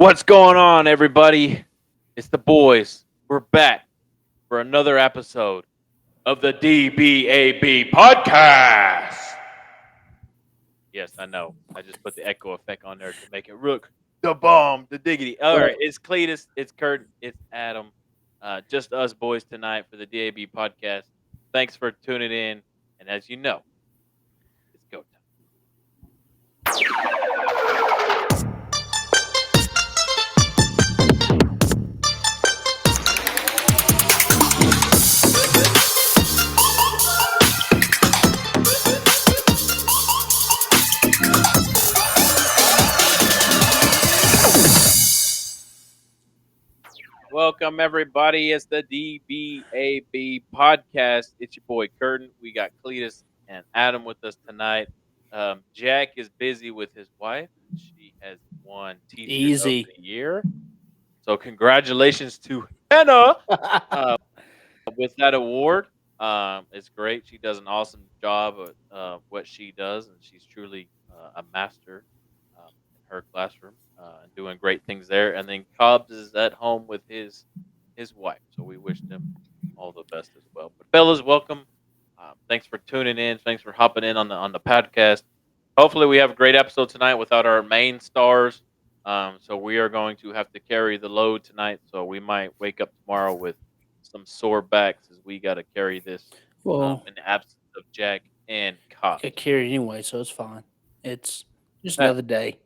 What's going on, everybody? It's the boys. We're back for another episode of the D.B.A.B. podcast. Yes, I know. I just put the echo effect on there to make it look the bomb, the diggity. All right, it's Cletus, it's Kirton, it's Adam. Just us boys tonight for the D.A.B. podcast. Thanks for tuning in. And as you know, it's go time. Welcome, everybody. It's the D.B.A.B. podcast. It's your boy, Kirton. We got Cletus and Adam with us tonight. Jack is busy with his wife. She has won Teacher Easy. of the Year. So congratulations to Hannah with that award. It's great. She does an awesome job at what she does, and she's truly a master in her classroom and doing great things there. And then Cobbs is at home with his wife, so we wish them all the best as well. But fellas, welcome. Thanks for tuning in. Thanks for hopping in on the podcast. Hopefully, we have a great episode tonight without our main stars. So we are going to have to carry the load tonight. So we might wake up tomorrow with some sore backs as we got to carry this Well, in the absence of Jack and Cobb. get carried anyway, so it's fine. It's just Uh, another day.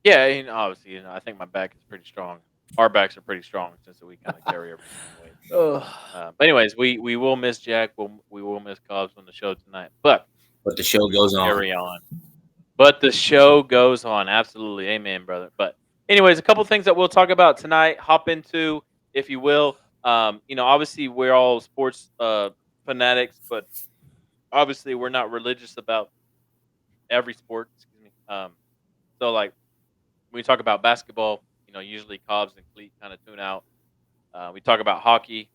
Yeah, obviously, I think my back is pretty strong. Our backs are pretty strong since we kind of carry everything away. So, but anyways, we will miss Jack. We will miss Cobbs on the show tonight. But the show goes on. Carry on. But the show goes on. Absolutely, amen, brother. But anyways, a couple things that we'll talk about tonight. Hop into, if you will. Obviously we're all sports fanatics, but obviously we're not religious about every sport. Excuse me. So like when we talk about basketball, usually Cobbs and Clete kind of tune out. We talk about hockey.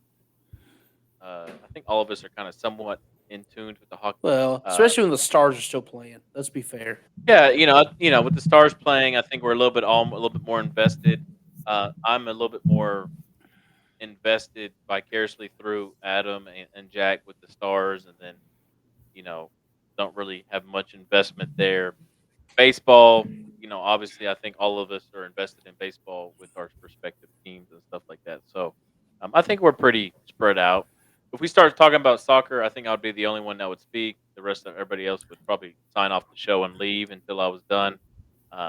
I think all of us are kind of somewhat in tune with the hockey. Well, especially when the Stars are still playing. Let's be fair. Yeah, with the Stars playing, I think we're a little bit more invested. I'm a little bit more invested vicariously through Adam and Jack with the Stars, and then don't really have much investment there. Baseball, obviously, I think all of us are invested in baseball with our respective teams and stuff like that. So, I think we're pretty spread out. If we start talking about soccer, I think I would be the only one that would speak. The rest of everybody else would probably sign off the show and leave until I was done.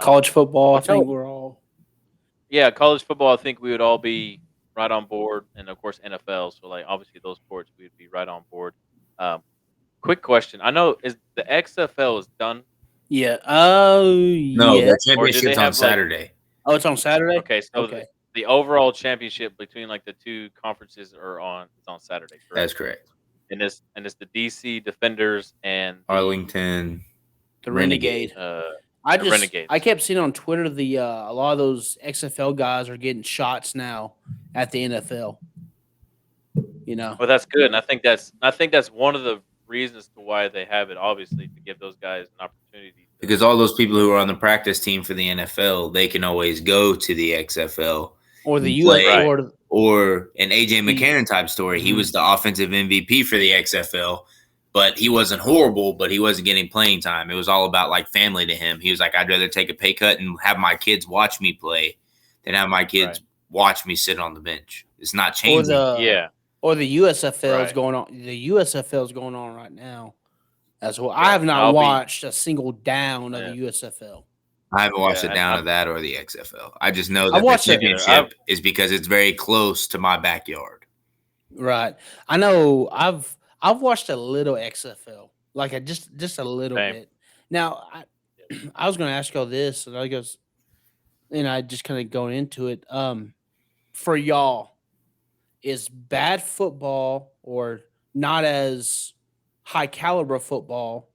College football, I which I- think we're all. Yeah, college football, I think we would all be right on board, and of course NFL. So, like, obviously those sports, we would be right on board. Quick question: I know is the XFL is done. Yeah. Oh, No, yeah. the championship's have, on Saturday. Oh, it's on Saturday? Okay, so Okay. the overall championship between like the two conferences are on. It's on Saturday, correct? That's correct. And it's the DC Defenders and Arlington. The Renegade. the I kept seeing on Twitter a lot of those XFL guys are getting shots now at the NFL. Well, that's good, and I think that's one of the reasons to why they have it. Obviously, to give those guys an opportunity. Because all those people who are on the practice team for the NFL, they can always go to the XFL Or the Play. USFL. or an AJ McCarron type story. He was the offensive MVP for the XFL, but he wasn't horrible, but he wasn't getting playing time. It was all about like family to him. He was like, I'd rather take a pay cut and have my kids watch me play than have my kids watch me sit on the bench. It's not changing. Or the USFL is Right. going on. The USFL is going on right now as well. I Yeah, have not I'll be- watched a single down of Yeah. the USFL. I haven't watched Yeah, it down I'm- to that or the XFL. I just know I that the watched it. championship is because it's very close to my backyard. Right. I know. I've watched a little XFL, like just a little Same. bit. Now, I was going to ask y'all this, and I just kind of going into it. For y'all, is bad football or not as high caliber football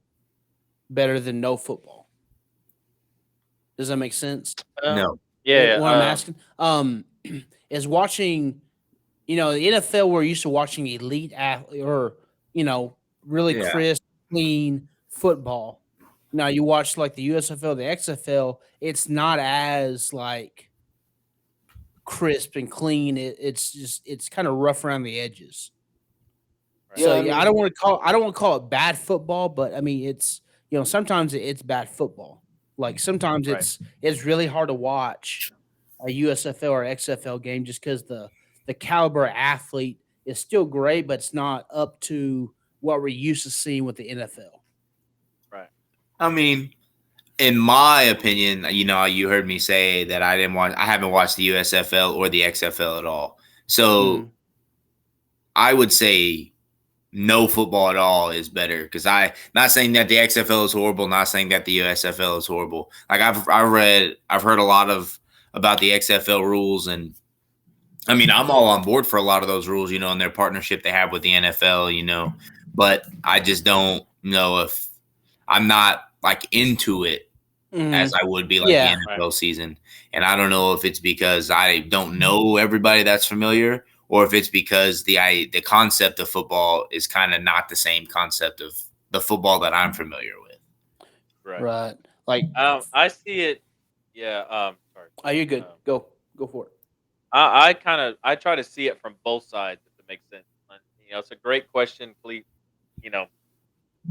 better than no football? Does that make sense? No. Yeah. What I'm asking is watching, the NFL. We're used to watching elite athlete or really Yeah. crisp, clean football. Now you watch like the USFL, the XFL. It's not as like crisp and clean. It's kind of rough around the edges. Right. So Yeah, I yeah, mean, I don't want to call it bad football, but I mean it's sometimes it's bad football. Like sometimes Right. it's really hard to watch a USFL or XFL game just because the caliber of athlete is still great, but it's not up to what we're used to seeing with the NFL. Right. I mean, in my opinion, you heard me say that I haven't watched the USFL or the XFL at all. So Mhm. I would say no football at all is better because not saying that the XFL is horrible, not saying that the USFL is horrible. Like I've heard a lot of about the XFL rules, and I mean I'm all on board for a lot of those rules, and their partnership they have with the NFL, but I just don't know if I'm not like into it as Mhm. I would be like the Yeah. Right. NFL season. And I don't know if it's because I don't know everybody that's familiar or if it's because the concept of football is kind of not the same concept of the football that I'm familiar with. Right. Right. Like, I see it. Yeah. Sorry. oh, you're good. Um, Go for it. I try to see it from both sides if it makes sense. It's a great question, Clete. You know,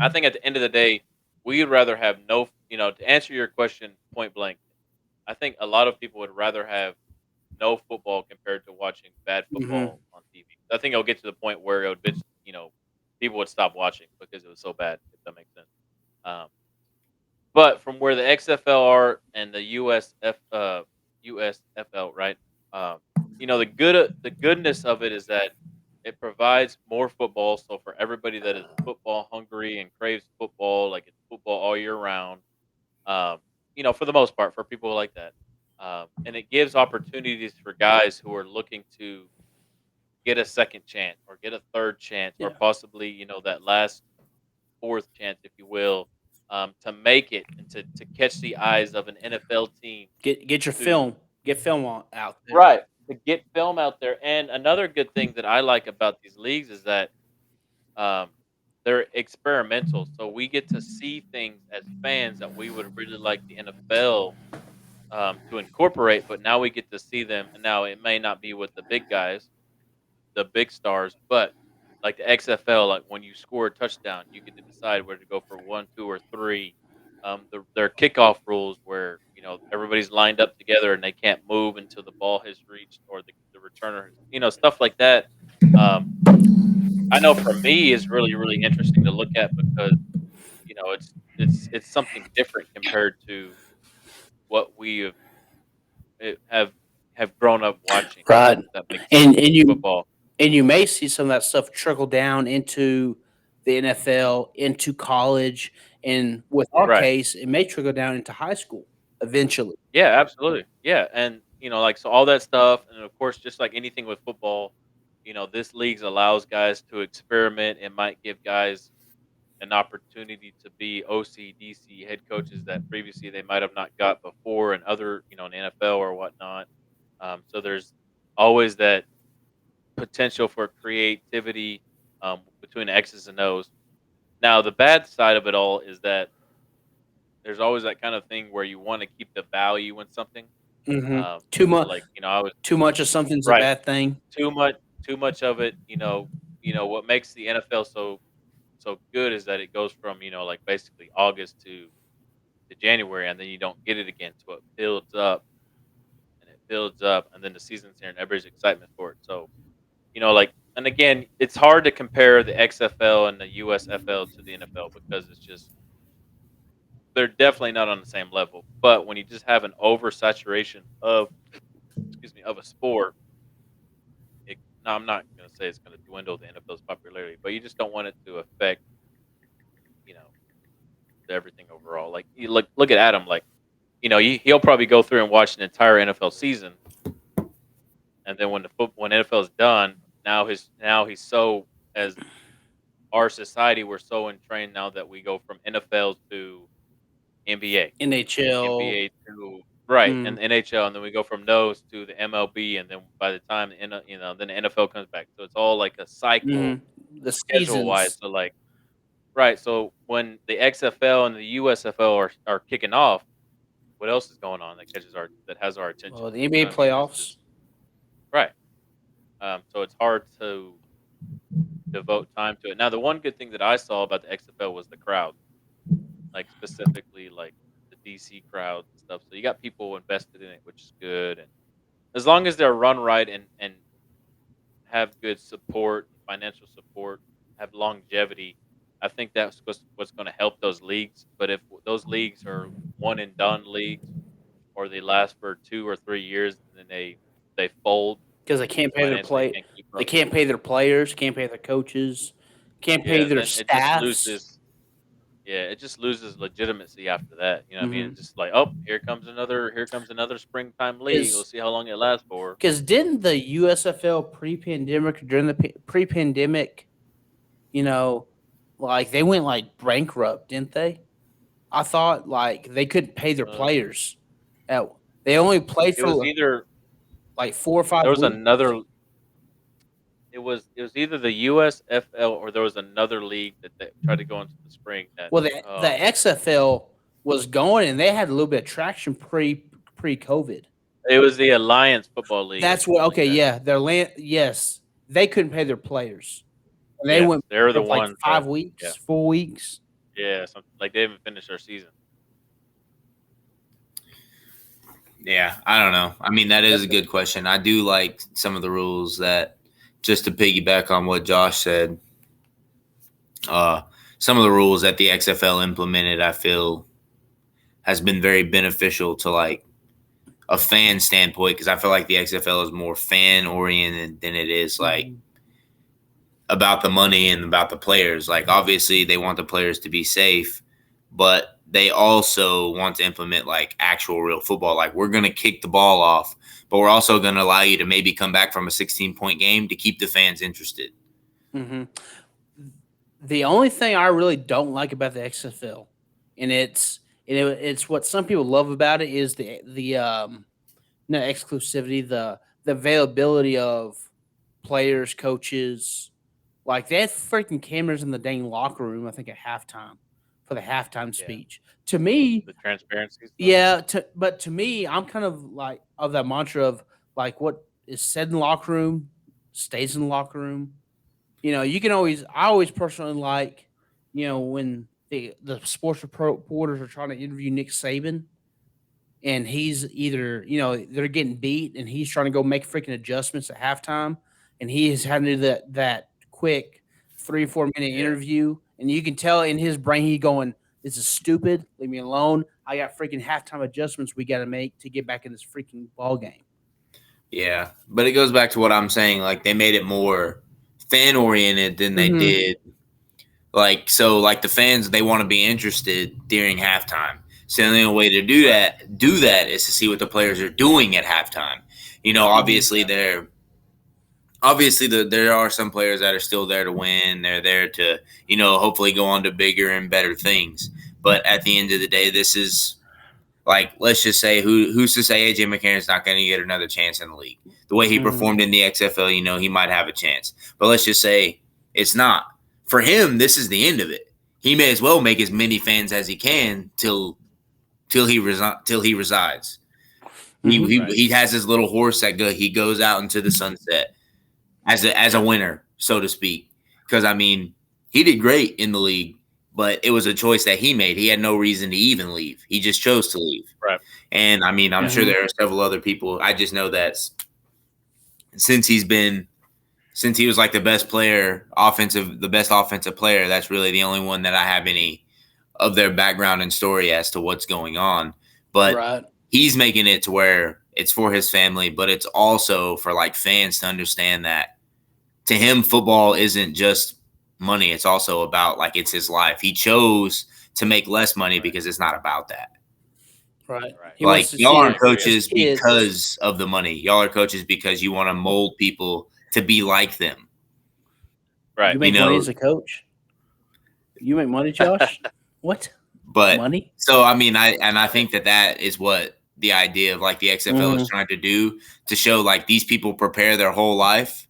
I think at the end of the day, we'd rather have no. To answer your question point blank, I think a lot of people would rather have no football compared to watching bad Hmm. football on TV. I think it'll get to the point where it would, people would stop watching because it was so bad. If that makes sense. Um, but from where the XFL are and the USFL, right? Um, the goodness of it is that it provides more football. So for everybody that is football hungry and craves football, like it's football all year round. Um, for the most part, for people like that, and it gives opportunities for guys who are looking to get a second chance or get a third chance or Yeah. possibly that last fourth chance, if you will, to make it and to catch the eyes of an NFL team Get your to film. Get film out there. right to get film out there. And another good thing that I like about these leagues is that um, they're experimental, so we get to see things as fans that we would really like the NFL to incorporate. But now we get to see them, and now it may not be with the big guys, the big stars, but like the XFL, like when you score a touchdown, you get to decide where to go for one, two, or three. Their kickoff rules where everybody's lined up together and they can't move until the ball has reached or the returner has, stuff like that. Um, I know for me is really really interesting to look at because it's something different compared to what we have grown up watching. Right. If that makes sense. And Football, you may see some of that stuff trickle down into the NFL, into college, and with our right? case, it may trickle down into high school eventually. Yeah, absolutely. Yeah, and like so all that stuff, and of course, just like anything with football, this leagues allows guys to experiment. It might give guys an opportunity to be OC, DC head coaches that previously they might have not got before, and other in the NFL or whatnot. So there's always that potential for creativity between the X's and O's. Now, the bad side of it all is that there's always that kind of thing where you want to keep the value in something. Hmm. So like I was Too much of something's a right. bad thing. Too much of it. What makes the NFL so good is that it goes from like basically August to January, and then you don't get it again. So it builds up and it builds up, and then the season's here, and everybody's excitement for it. So like, and again, it's hard to compare the XFL and the USFL to the NFL because it's just they're definitely not on the same level. But when you just have an oversaturation of of a sport, no, I'm not going to say it's going to dwindle the NFL's popularity, but you just don't want it to affect, you know, everything overall. Like you look at Adam, like he'll probably go through and watch an entire NFL season, and then when NFL is done, now he's so as our society we're so entrained now that we go from NFL to NBA, NHL. NBA to right, Mm, and NHL, and then we go from those to the MLB, and then by the time then the NFL comes back, so it's all like a cycle mhm. The schedule wise. seasons. So like right, so when the XFL and the USFL are kicking off, what else is going on that has our attention? The You know NBA what I mean? It's playoffs. just Right. So it's hard to devote time to it. Now, the one good thing that I saw about the XFL was the crowd, like specifically like the DC crowds and stuff. So you got people invested in it, which is good. And as long as they're run right and have good support and financial support, have longevity, I think that's what's going to help those leagues. But if those leagues are one and done leagues, or they last for 2 or 3 years and then they fold because they can't because pay their financially they play. can't keep They up. can't pay their players, can't pay their coaches, can't pay Yeah, their then it just staffs. loses. Yeah, it just loses legitimacy after that. You know what I mean? Mm-hmm. It's just like, oh, here comes another springtime league. We'll see how long it lasts for. Because didn't the USFL pre-pandemic, during the pre-pandemic, you know, like they went like bankrupt, didn't they? I thought like they couldn't pay their Uh, players. At, they only played it was for either like 4 or 5 there was weeks. another. It was either the USFL or there was another league that tried to go into the spring. That Well, the XFL was going and they had a little bit of traction pre-COVID. it was the Alliance Football League or That's what. something like Okay, that. yeah, their land. Yes, they couldn't pay their players. And they Yes, went they're the for like ones that. 5 weeks, Yeah, 4 weeks. yeah, something like they haven't finished their season. Yeah, I don't know. I mean, that is a good question. I do like some of the rules that, just to piggyback on what Josh said, some of the rules that the XFL implemented, I feel, has been very beneficial to like a fan standpoint, because I feel like the XFL is more fan oriented than it is like about the money and about the players. Like, obviously, they want the players to be safe, but they also want to implement like actual real football. Like, we're going to kick the ball off, but we're also going to allow you to maybe come back from a 16-point game to keep the fans interested. Mm-hmm. The only thing I really don't like about the XFL, and it's what some people love about it, is the no exclusivity, the availability of players, coaches. Like they had freaking cameras in the dang locker room. I think at halftime for the halftime Yeah, speech. To me, the transparency stuff. yeah. But to me, I'm kind of like of that mantra of like what is said in the locker room stays in the locker room. You can always. I always personally like, when the sports reporters are trying to interview Nick Saban, and he's either they're getting beat and he's trying to go make freaking adjustments at halftime, and he is having to do that quick 3 or 4 minute Yeah, interview, and you can tell in his brain he going, "This is stupid. Leave me alone. I got freaking halftime adjustments we got to make to get back in this freaking ball game." Yeah, but it goes back to what I'm saying. Like, they made it more fan oriented than they did. Like, so like the fans, they want to be interested during halftime. So the only way to do that is to see what the players are doing at halftime. Obviously there are some players that are still there to win. They're there to, hopefully go on to bigger and better things. But at the end of the day, this is like, let's just say, who's to say AJ McCarron's not going to get another chance in the league? The way he performed in the XFL, he might have a chance. But let's just say it's not. For him, this is the end of it. He may as well make as many fans as he can till he resides. He has his little horse that he goes out into the sunset as a winner, so to speak. Because, I mean, he did great in the league, but it was a choice that he made. He had no reason to even leave. He just chose to leave. right. And, I mean, I'm sure there are several other people. I just know that since he was like the best offensive player, that's really the only one that I have any of their background and story as to what's going on. But he's making it to where it's for his family, but it's also for like fans to understand that to him, football isn't just money. It's also about like, it's his life. He chose to make less money because it's not about that. Right. Like, y'all aren't coaches because of the money. Y'all are coaches because you want to mold people to be like them. Right. You make money as a coach? You make money, Josh? What? But money? So, I mean, I think that is what the idea of like the XFL is trying to do, to show like these people prepare their whole life.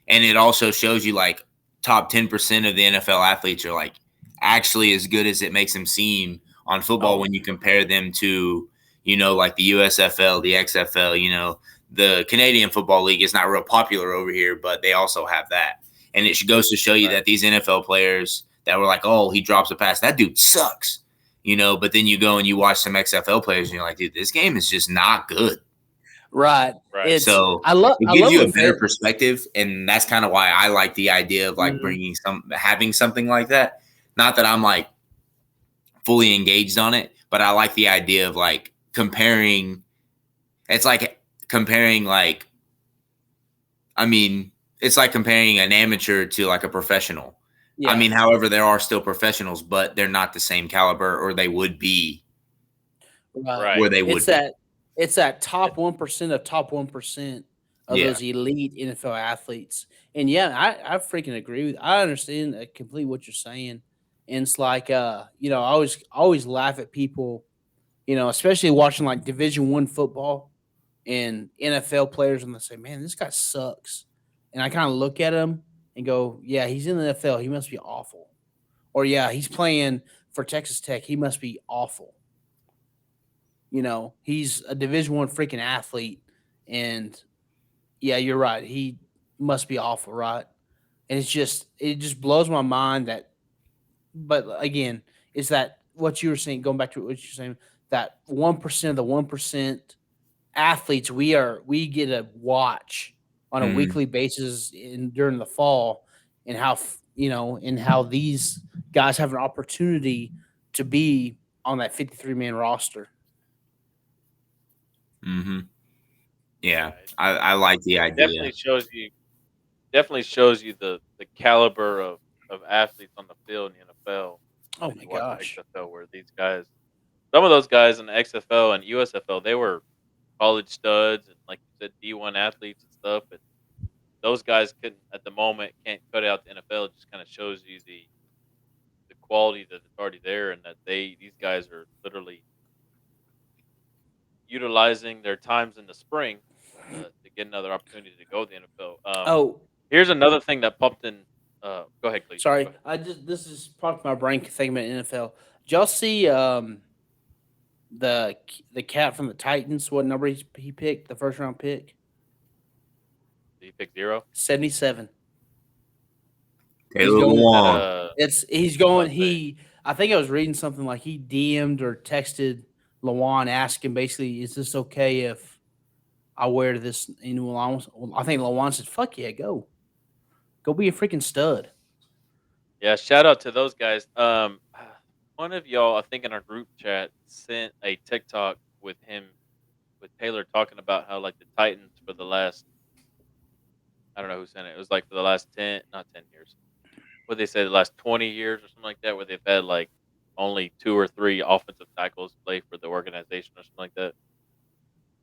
And it also shows you like top 10% of the NFL athletes are like actually as good as it makes them seem on football when you compare them to, like the USFL, the XFL, the Canadian Football League is not real popular over here, but they also have that. And it goes to show you that these NFL players that were like, oh, he drops a pass, that dude sucks, but then you go and you watch some XFL players and you're like, dude, this game is just not good. Right. So it gives you a better perspective. And that's kind of why I like the idea of like having something like that. Not that I'm like fully engaged on it, but I like the idea of like comparing. It's like comparing it's like comparing an amateur to like a professional. Yeah. I mean, however, there are still professionals, but they're not the same caliber, or they would be where they would be. It's that top 1% of top 1% of those elite NFL athletes. And I freaking agree with. I understand completely what you're saying. And it's like I always laugh at people, especially watching like Division I football and NFL players, and they say, "Man, this guy sucks." And I kind of look at him and go, "Yeah, he's in the NFL. He must be awful." Or yeah, he's playing for Texas Tech. He must be awful. He's a Division I freaking athlete, and yeah, you're right. He must be awful, right? And it just blows my mind that. But again, is that what you were saying? Going back to what you're saying, that 1% of the 1% athletes we get to watch on a weekly basis during the fall, and how these guys have an opportunity to be on that 53-man roster. Mm-hmm. Yeah, I like the idea. Definitely shows you the caliber of athletes on the field in the NFL. Oh my gosh! XFL, where these guys, some of those guys in the XFL and USFL, they were college studs and, like you said, D1 athletes and stuff. And those guys at the moment can't cut out the NFL. It just kind of shows you the quality that's already there, and that these guys are literally utilizing their times in the spring to get another opportunity to go to the NFL. Here's another thing that popped in. Go ahead, Clete. Sorry, this is popped my brain thinking about NFL. Did y'all see the cat from the Titans? What number he picked? The first round pick. Did he pick 0? 77. Taylor Lewan. He's going. I think I was reading something like he DM'd or texted Lewan asking basically, "Is this okay if I wear this?" And I think Lewan said, "Fuck yeah, go be a freaking stud." Yeah, shout out to those guys. One of y'all, I think in our group chat, sent a TikTok with Taylor talking about how like the Titans for the last, I don't know who sent it. It was like for the last 10 years. What they say, the last 20 years or something like that, where they've had like only 2 or 3 offensive tackles play for the organization or something like that.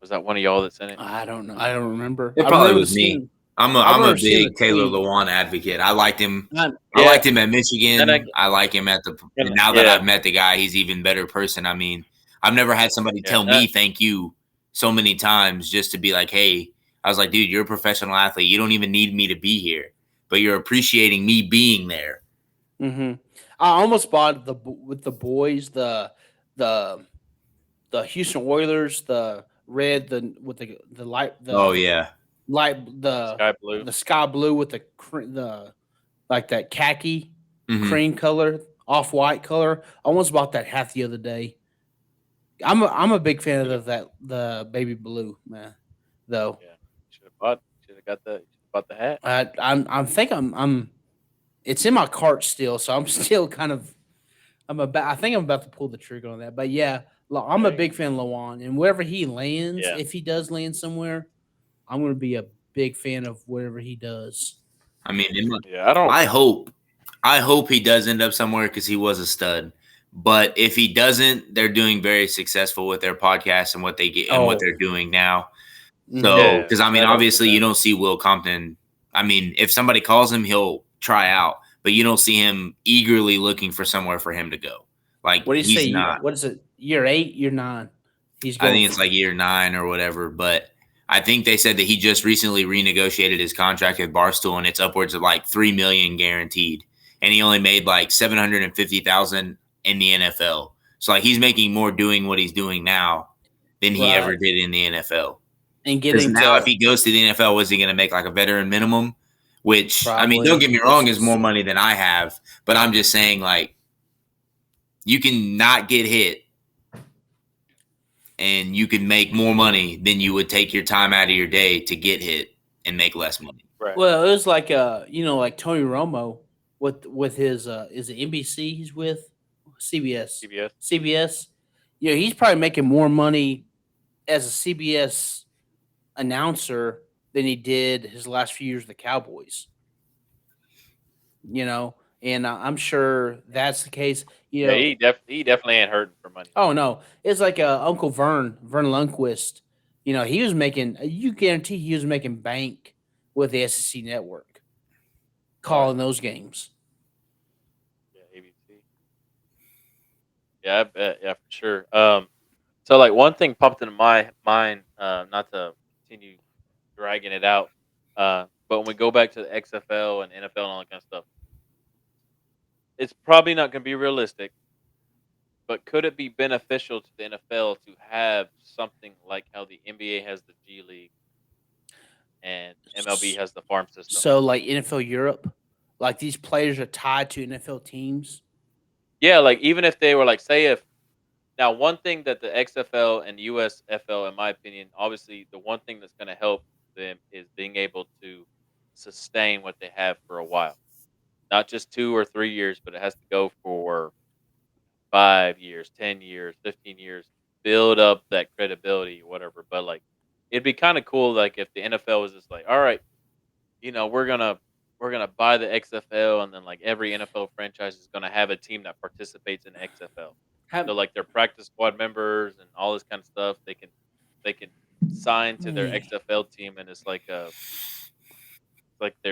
Was that one of y'all that sent it? I don't know. I don't remember. It probably was me. I'm a big Taylor Lewan advocate. I liked him. I liked him at Michigan. I like him now that I've met the guy, he's even better person. I mean, I've never had somebody tell me thank you so many times just to be like, hey, I was like, dude, you're a professional athlete. You don't even need me to be here, but you're appreciating me being there. Mm-hmm. I almost bought with the boys, the Houston Oilers, the red, with the light. The sky blue with the like that khaki cream color, off-white color. I almost bought that hat the other day. I'm a big fan of the baby blue, man. Though. Yeah, should have bought the hat. I'm it's in my cart still, so I'm still kind of I think I'm about to pull the trigger on that. But yeah, I'm a big fan of Lewan, and wherever he lands, if he does land somewhere, I'm going to be a big fan of whatever he does. I mean, I hope he does end up somewhere because he was a stud. But if he doesn't, they're doing very successful with their podcast and what they get and what they're doing now. So, because I mean, obviously, you don't see Will Compton. I mean, if somebody calls him, he'll try out, but you don't see him eagerly looking for somewhere for him to go. Like, what do you say? What is it? Year 8, year 9? I think it's like year 9 or whatever, but. I think they said that he just recently renegotiated his contract with Barstool, and it's upwards of like $3 million guaranteed, and he only made like $750,000 in the NFL. So like he's making more doing what he's doing now than he ever did in the NFL. and Because getting now, if to he goes to the NFL, was he going to make like a veteran minimum? Which, I mean, probably don't get me wrong, is more money than I have. But I'm just saying, like, you can not get hit and you can make more money than you would take your time out of your day to get hit and make less money. Right. Well, it was like like Tony Romo with his is it NBC he's with CBS CBS. CBS. He's probably making more money as a CBS announcer than he did his last few years with the Cowboys. And I'm sure that's the case. Yeah, he definitely ain't hurting for money. Oh no, it's like Uncle Vern Lundquist. He was making. You guarantee he was making bank with the SEC network, calling those games. Yeah, ABC. Yeah, I bet. Yeah, for sure. So like one thing popped into my mind. Not to continue dragging it out. But when we go back to the XFL and NFL and all that kind of stuff, it's probably not going to be realistic. But could it be beneficial to the NFL to have something like how the NBA has the G League and MLB has the farm system? So like NFL Europe, like these players are tied to NFL teams. Yeah, like even if they were like, say if now one thing that the XFL and USFL, in my opinion, obviously the one thing that's going to help them is being able to sustain what they have for a while, not just 2 or 3 years, but it has to go for 5 years, 10 years, 15 years, build up that credibility, whatever. But like, it'd be kind of cool, like if the NFL was just like, all right, we're gonna buy the XFL, and then like every NFL franchise is gonna have a team that participates in XFL. So like their practice squad members and all this kind of stuff, they can sign to their XFL team, and it's like their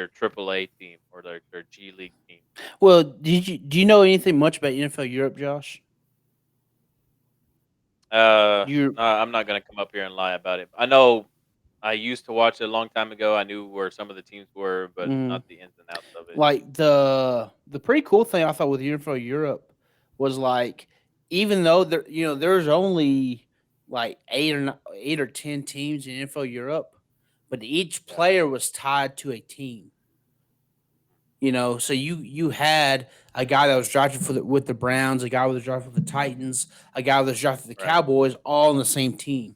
AAA team or their G League team. Well, do you know anything much about NFL Europe, Josh? You I'm not gonna come up here and lie about it. I know I used to watch it a long time ago. I knew where some of the teams were, but not the ins and outs of it. like the pretty cool thing I thought with NFL Europe was like even though there's only like 8 or 10 teams in NFL Europe, but each player was tied to a team. So you had a guy that was drafted with the Browns, a guy that was drafted with the Titans, a guy that was drafted with the Right. Cowboys, all on the same team.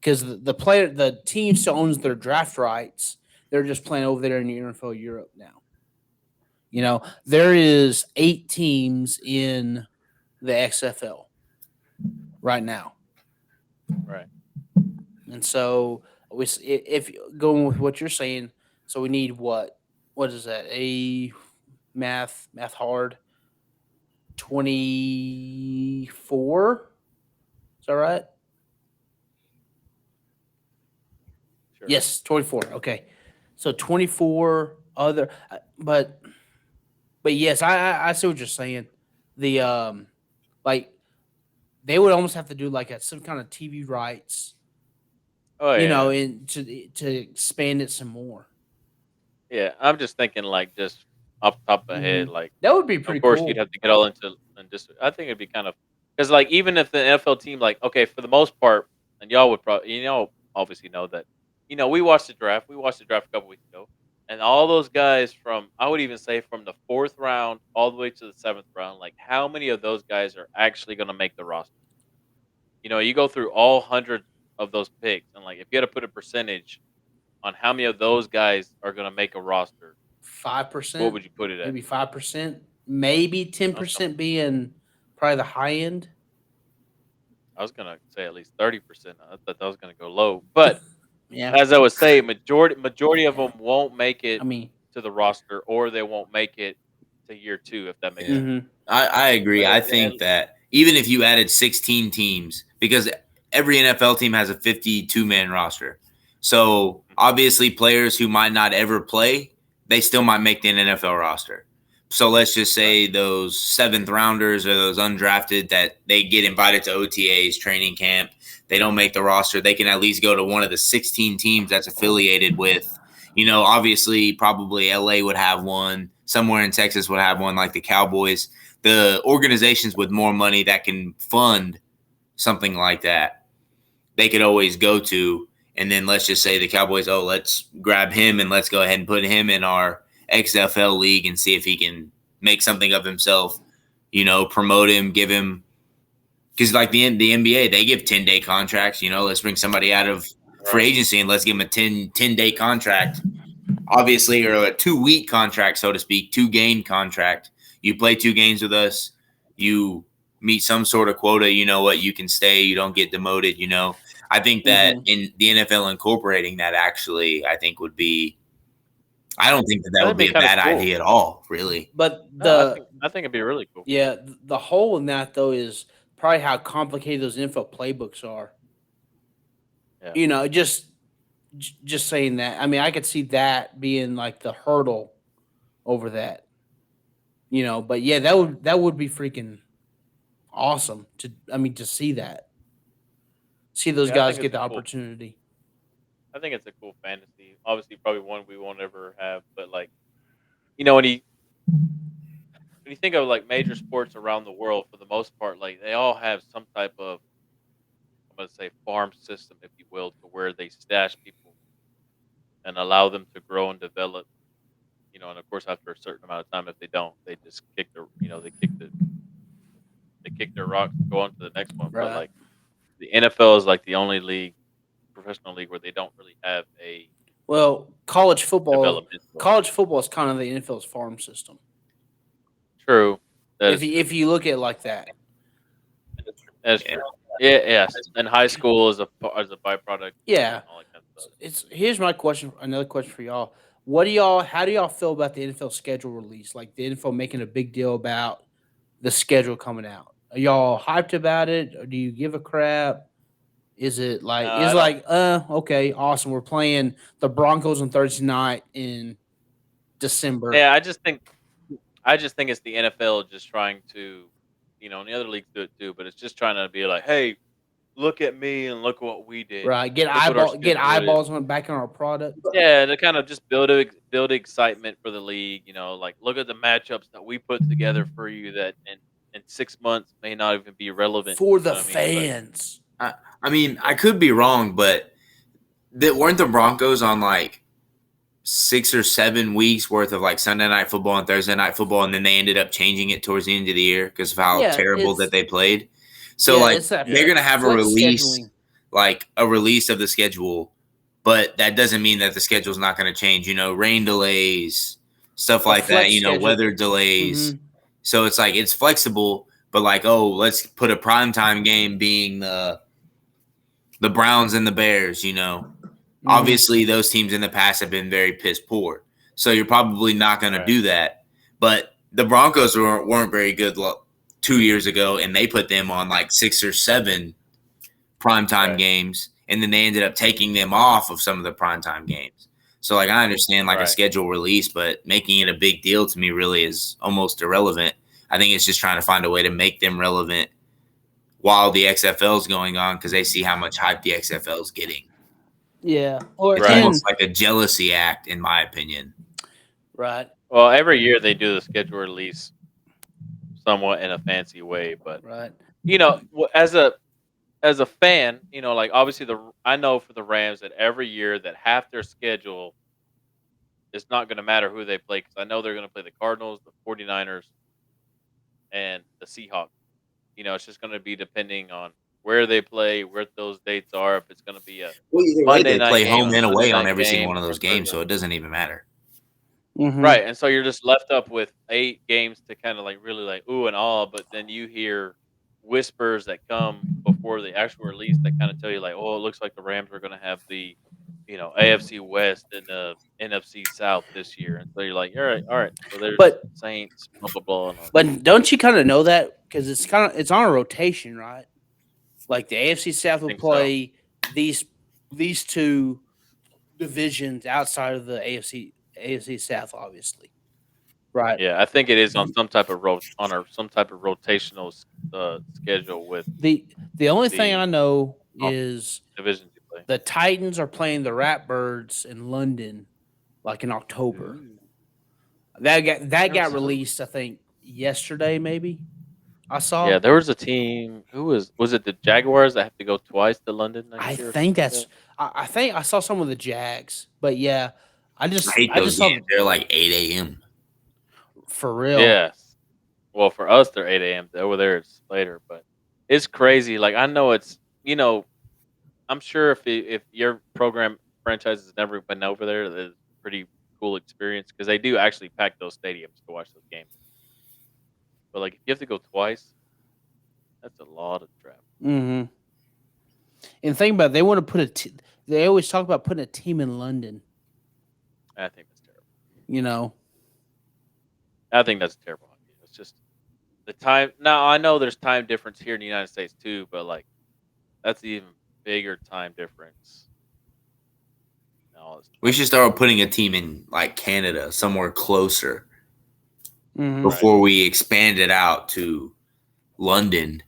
Because the team still owns their draft rights. They're just playing over there in the NFL Europe now. There is 8 teams in the XFL right now, Right. and so if going with what you're saying, so we need what is that? A math hard 24. Is that right? Sure. Yes, 24. Okay, so 24 other, but yes, I see what you're saying. The like they would almost have to do like some kind of TV rights, Oh yeah. and to expand it some more. Yeah. I'm just thinking like just off the top of my head, like That would be of pretty course cool. you'd have to get all into and just I think it'd be kind of because like even if the NFL team like okay for the most part and y'all would probably obviously know that we watched the draft a couple weeks ago and all those guys from I would even say from the 4th round all the way to the 7th round like how many of those guys are actually going to make the roster? You go through all 100 of those picks and like if you had to put a percentage on how many of those guys are going to make a roster, 5%, what would you put it at? maybe 5%, maybe I was gonna 10% being probably the high end. I was gonna say at least 30%. I thought that was gonna go low, but Yeah, as I was saying, majority of them won't make it I mean, to the roster, or they won't make it to year 2, if that makes Yeah. sense. mhm. I agree. But I think that even if you added 16 teams, because every NFL team has a 52-man roster. So obviously players who might not ever play, they still might make the NFL roster. So let's just say those 7th-rounders or those undrafted that they get invited to OTAs, training camp, they don't make the roster, they can at least go to one of the 16 teams that's affiliated with, obviously probably LA would have one, somewhere in Texas would have one like the Cowboys. The organizations with more money that can fund something like that, they could always go to and then let's just say the Cowboys, let's grab him and let's go ahead and put him in our XFL league and see if he can make something of himself, promote him, give him, because like the NBA, they give 10-day contracts, let's bring somebody out of free agency and let's give him a 10-day contract, obviously, or a 2-week contract, so to speak, 2-game contract. You play 2 games with us, you meet some sort of quota, you can stay, you don't get demoted, I think that in the NFL incorporating that actually, I think would be, I don't think that That'd would be be a kinda bad cool. idea at all, really. But No, I think it'd be really cool. the hole in that though is probably how complicated those NFL playbooks are. Yeah. Just saying that. I mean, I could see that being like the hurdle over that. But yeah, that would be freaking awesome to see that. See those Yeah, I guys think get it's the a cool opportunity. I think it's a cool fantasy. Obviously, probably one we won't ever have, but, like, when you think of, like, major sports around the world, for the most part, like, they all have some type of, I'm gonna say, farm system, if you will, to where they stash people and allow them to grow and develop, and of course, after a certain amount of time, if they don't, they just they kick their rocks and go on to the next one. But, Right. like, the NFL is, like, the only professional league, where they don't really have a Well, developmental. college football is kind of the NFL's farm system. True. That If is you true. if you look at it like that. That is Yeah. true. Yeah, yes, and high school is a byproduct, Yeah. and all that kind of stuff. Here's my question, another question for y'all. How do y'all feel about the NFL schedule release? Like the NFL making a big deal about the schedule coming out. Are y'all hyped about it, or do you give a crap? No, Is I don't. like, okay, awesome. We're playing the Broncos on Thursday night in December. Yeah, I just think it's the NFL just trying to, and the other leagues do it too, but it's just trying to be like, hey, look at me and look what we did. Right. Get Look what our get schedule is. eyeballs on back on our product. Yeah, to kind of just build excitement for the league. Like, look at the matchups that we put together for you that in 6 months may not even be relevant. For You the know what I mean? But fans. I mean, I could be wrong, but weren't the Broncos on like 6 or 7 weeks worth of like Sunday night football and Thursday night football, and then they ended up changing it towards the end of the year because of how Yeah, terrible that it's they played. So like it's that they're gonna have a flex release, scheduling. like a release of the schedule, but that doesn't mean that the schedule's not going to change. Rain delays, stuff A like that. flex schedule. Weather delays. Mhm. So it's like it's flexible, but like, let's put a primetime game being the Browns and the Bears. Obviously those teams in the past have been very piss poor, so you're probably not going to right, do that. But the Broncos weren't very good 2 years ago, and they put them on like 6 or 7 primetime right, games, and then they ended up taking them off of some of the primetime games. So like I understand like a right. schedule release, but making it a big deal to me really is almost irrelevant. I think it's just trying to find a way to make them relevant while the XFL is going on because they see how much hype the XFL is getting. Yeah. Or It's Right. almost like a jealousy act, in my opinion. right. Well, every year they do the schedule release somewhat in a fancy way, but Right. as a fan, like, obviously I know for the Rams that every year that half their schedule is not going to matter who they play, because I know they're going to play the Cardinals, the 49ers, and the Seahawks. It's just going to be depending on where they play, where those dates are. If it's going to be a Well, either way, Monday they night play game, home a and Sunday away on night every single game, one of or those a games, Thursday. so it doesn't even matter. Right, and so you're just left up with 8 games to kinda, like, really, like, ooh and all, but then you hear whispers that come before the actual release that kinda tell you, like, "Oh, it looks like the Rams are gonna have the, AFC West and the NFC South this year," and so you're like, alright, so there's But Saints, blah, blah, blah, and all." but don't you kind of know that because it's on a rotation, right? Like the AFC South I will think so. play these these two divisions outside of the AFC South, obviously. Right. Yeah, I think it is on some type of rotational schedule with The only thing I the know conf is divisions you play. the Titans are playing the Ratbirds in London, like in October. Ooh. That got Sounds released, I think, yesterday, maybe. I saw. Yeah, there was a team. Who was it? The Jaguars that have to go twice to London next I year or think something like that's. that. I think I saw some of the Jags, but yeah, I hate I those just saw games. They're like 8 a.m. for real. Yes. Well, for us, they're 8 a.m. Over there, it's later, but it's crazy. Like I know it's I'm sure if your program franchise has never been over there, it's a pretty cool experience because they do actually pack those stadiums to watch those games. But like if you have to go twice, that's a lot of travel. Hmm. And think about it, they want to put they always talk about putting a team in London. I think that's terrible. You know. I think that's a terrible idea. It's just the time. Now I know there's time difference here in the United States too, but like that's even bigger time difference. And all this We like should start putting a team in like Canada, somewhere closer, Hmm. right. before we expand it out to London.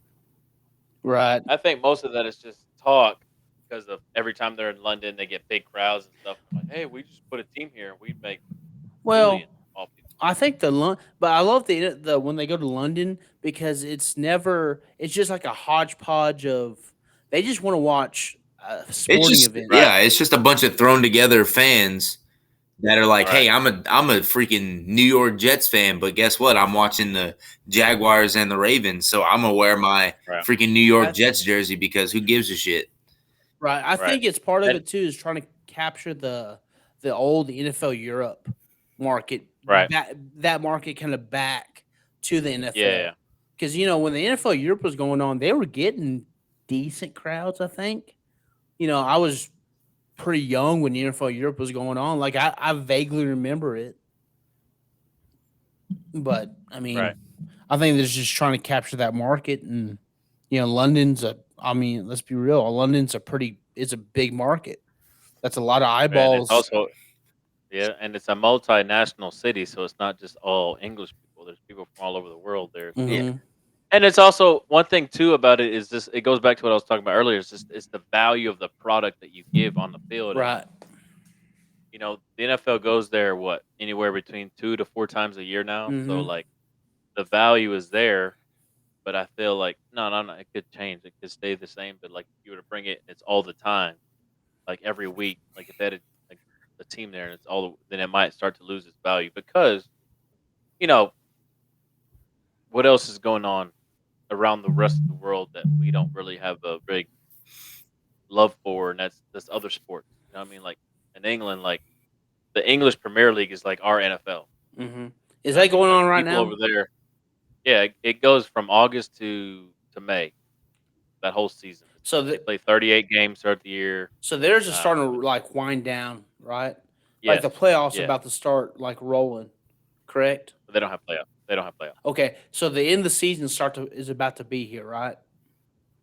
Right. I think most of that is just talk because of every time they're in London, they get big crowds and stuff. They're like, hey, we just put a team here and we make Well, millions off these. I think but I love the when they go to London because it's just like a hodgepodge of they just want to watch a It's sporting just event. Right, yeah, it's just a bunch of thrown together fans that are like, right, "Hey, I'm a freaking New York Jets fan, but guess what? I'm watching the Jaguars and the Ravens, so I'm gonna wear my right, freaking New York I, Jets jersey because who gives a shit?" right. I right. think it's part of And it too is trying to capture the old NFL Europe market right, that market kind of back to the yeah, yeah, NFL because when the NFL Europe was going on, they were getting decent crowds. I think I was pretty young when the NFL Europe was going on. Like I vaguely remember it, but I mean, right, I think they're just trying to capture that market, and London's a. I mean, let's be real. London's it's a big market. That's a lot of and it's eyeballs. also yeah, and it's a multinational city, so it's not just all English people. There's people from all over the world there. So, Yeah, Hmm. and it's also one thing too about it is this. It goes back to what I was talking about earlier. It's the value of the product that you give on the field, and Right. the NFL goes there what anywhere between 2 to 4 times a year now. So Hmm. like the value is there, but I feel like no, no, no, it could change. It could stay the same, but like if you were to bring it, it's all the time, like every week. Like if they had like a team there and it's all, then it might start to lose its value because you know what else is going on around the rest of the world that we don't really have a big love for, and that's other sports. You know what I mean? Like in England, like the English Premier League is like our NFL. Hmm. Is You know that what I mean? going Like on right people now? over there, yeah, it goes from August to May. That whole season. So They that play 38 games throughout the year. so theirs is starting With to like wind down, right? Like yes, the playoffs yes, about to start like rolling, correct? but they don't have playoffs. They don't have playoffs. Okay, so the end of the season is about to be here, right?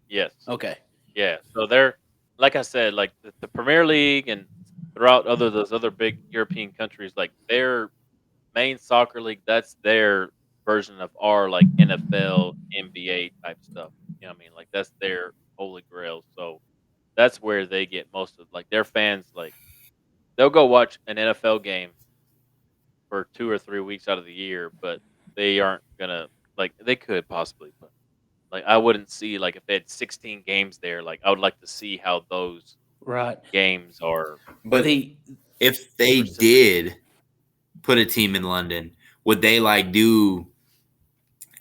Yes, Okay. yeah. So they're like I said, like the Premier League and throughout those other big European countries, like their main soccer league. That's their version of our like NFL, NBA type stuff. You know what I mean? Like that's their holy grail. So that's where they get most of like their fans. Like they'll go watch an NFL game for 2 or 3 weeks out of the year, but they aren't gonna like they could possibly, but like I wouldn't see like if they had 16 games there. Like I would like to see how those Right. games are but The if they reciprocated. did put a team in London, would they like do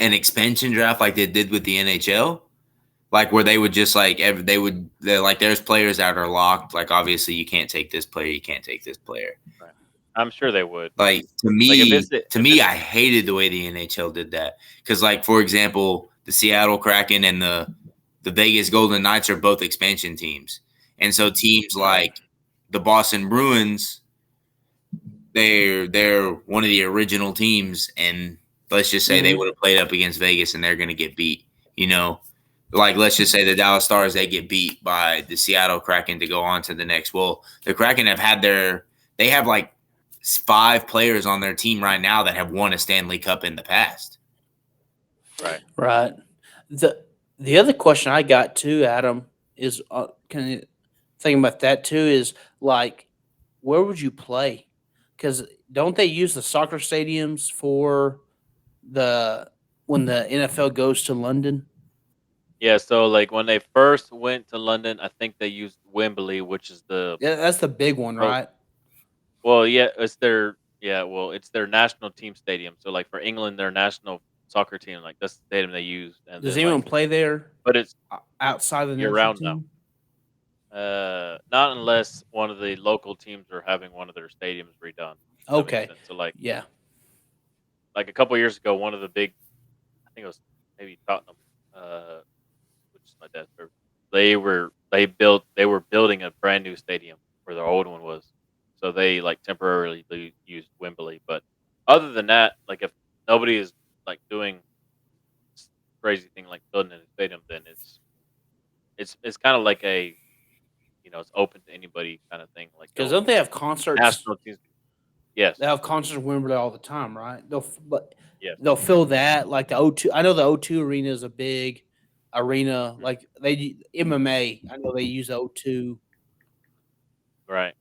an expansion draft like they did with the NHL? Like where they would just like they're like there's players that are locked. Like obviously you can't take this player, you can't take this player. Right. I'm sure they would. Like Like if it's to if me, it's I hated the way the NHL did that because, like for example, the Seattle Kraken and the Vegas Golden Knights are both expansion teams, and so teams right. like the Boston Bruins, they're one of the original teams, and let's just say they Hmm. would have played up against Vegas and they're going to get beat. You know, like let's just say the Dallas Stars they get beat by the Seattle Kraken to go on to the next. Well, the Kraken they have like 5 players on their team right now that have won a Stanley Cup in the past. right. Right. The other question I got too, Adam, is can you think about that too? Is like, where would you play? Because don't they use the soccer stadiums for the when the NFL goes to London? Yeah, so like when they first went to London, I think they used Wembley, which is the Yeah, that's the big one, pro- right? well, yeah, it's their national team stadium. So like for England, their national soccer team, like that's the stadium they used, and Does then like, anyone play there but it's outside the year national round now. team? Not unless one of the local teams are having one of their stadiums redone. That makes Okay. sense. So Yeah. like a couple years ago, one of the big, I think it was maybe Tottenham, uh, which is my dad's favorite. They were building a brand new stadium where their old one was, so they like temporarily used Wembley. But other than that, like if nobody is like doing s- crazy thing like building a stadium, then it's kind of like a it's open to anybody kind of thing. Like Because don't they have concerts? national teams. Yes, They have concerts in Wembley all the time, right? But yes. they'll fill that like the O2. I know the O2 arena is a big arena. Mhm. Like MMA, I know they use O2. Right,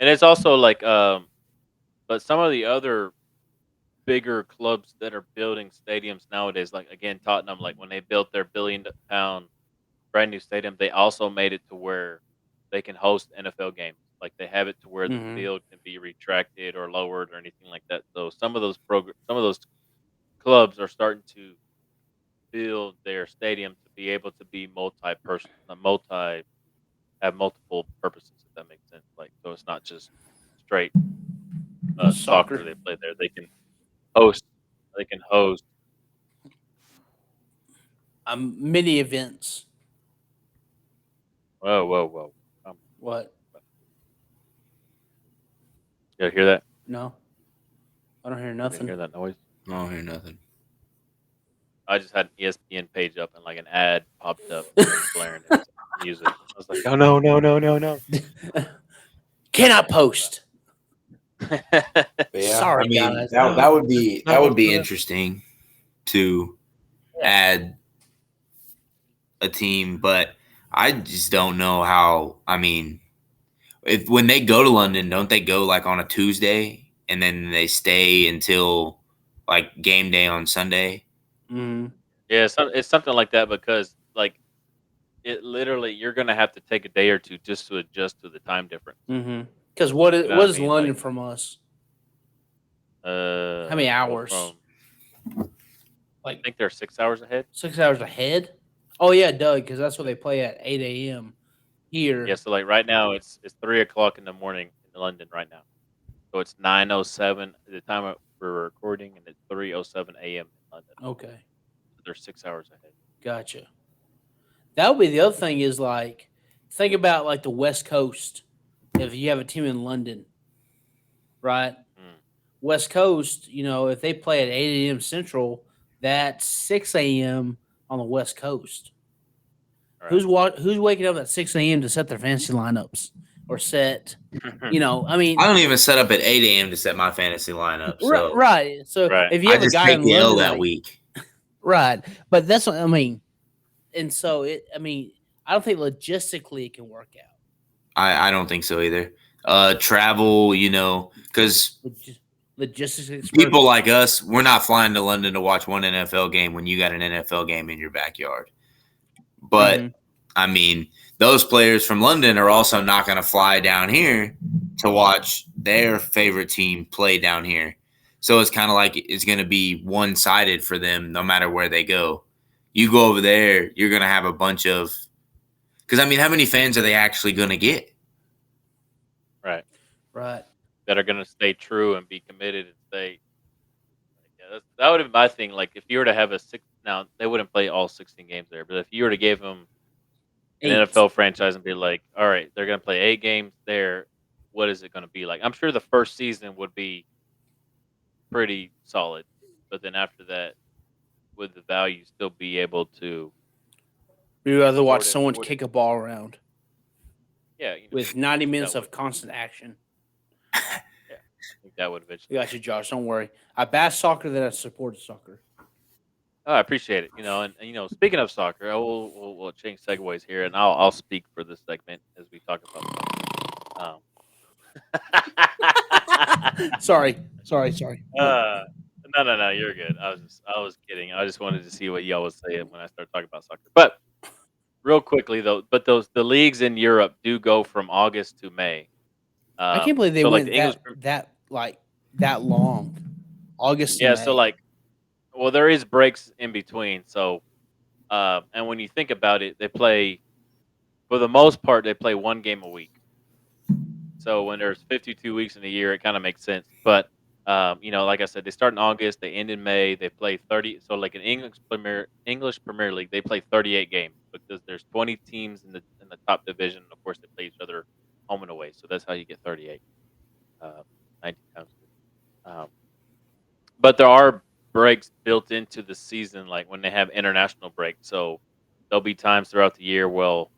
and it's also like but some of the other bigger clubs that are building stadiums nowadays, like again Tottenham, like when they built their £1 billion brand new stadium, they also made it to where they can host NFL games. Like they have it to where the Hmm. field can be retracted or lowered or anything like that. So some of those clubs are starting to build their stadium to be able to be multi-person, multi have multiple purposes. If that makes sense. Like so, it's not just straight Soccer. soccer they play there. Host. They can host. Mini events. Whoa, whoa, whoa! Um, What? you hear that? No, I don't hear You didn't nothing. hear that noise? I don't hear nothing. I just had an ESPN page up and like an ad popped up and it was blaring its music. I was like, oh no, no, no, no, no. Cannot post. But yeah, I Sorry, mean guys. that would be interesting to Yeah. add a team, but I just don't know how. I mean, if when they go to London, don't they go like on a Tuesday and then they stay until like game day on Sunday? Mm. Yeah, it's something like that because like it literally you're gonna have to take a day or two just to adjust to the time difference. Mm-hmm. Because You know what what I is mean? London from us? How many Well, hours? from I Like think they're 6 hours ahead. 6 hours ahead? Oh yeah, Doug, because that's what they play at 8 a.m. Yeah, here. so like right now it's 3 o'clock in the morning in London right now. So it's 9:07 at the time we're recording, and it's 3:07 a.m. in London. Okay, So they're 6 hours ahead. gotcha. That would be the other thing is like think about like the West Coast. If you have a team in London, right? Mm, West Coast, if they play at 8 a.m. Central, that's 6 a.m. on the West Coast. all right. Who's waking up at 6 a.m. to set their fantasy lineups or set? I I mean, don't even set up at 8 a.m. to set my fantasy lineup, right, so right. So Right. if you I have a just guy take in the L London, that like week. right, but that's what I mean. And so I mean, I don't think logistically it can work out. I don't think so either. Travel, because Log- Logistics people experts. like us, we're not flying to London to watch one NFL game when you got an NFL game in your backyard. But Hmm. I mean, those players from London are also not going to fly down here to watch their favorite team play down here. So it's kind of like it's going to be one sided for them no matter where they go. You go over there, you're going to have a bunch of. Because, I mean, how many fans are they actually going to get? Right. Right. That are gonna stay true and be committed and stay. Like, yeah, that would be my thing. Like if you were to have a six, now they wouldn't play all 16 games there, but if you were to give them an 8. NFL franchise and be like, all right, they're gonna play 8 games there. What is it gonna be like? I'm sure the first season would be pretty solid, but then after that, would the value still be able to We'd rather watch support it? someone Would it? kick a ball around Yeah, with 90 that minutes would. of constant action. Yeah, I think that would I eventually got happen. you, Josh. Don't worry. I bash soccer, then I support soccer. Oh, I appreciate it. And speaking of soccer, we'll change segues here, and I'll speak for this segment as we talk about soccer. Um, Sorry. uh, No. You're good. I was kidding. I just wanted to see what y'all was saying when I started talking about soccer. But real quickly though, the leagues in Europe do go from August to May. I can't believe they So like went the English, that long, August to yeah. So May. like, well, there is breaks in between. So, and when you think about it, they play for the most part they play one game a week. So when there's 52 weeks in a year, it kind of makes sense. But like I said, they start in August, they end in May. They play 30. So like in English Premier League, they play 38 games because there's 20 teams in the top division. Of course, they play each other home and away. So that's how you get 38. Uh, 19 times two. But there are breaks built into the season, like when they have international breaks. So there'll be times throughout the year, well,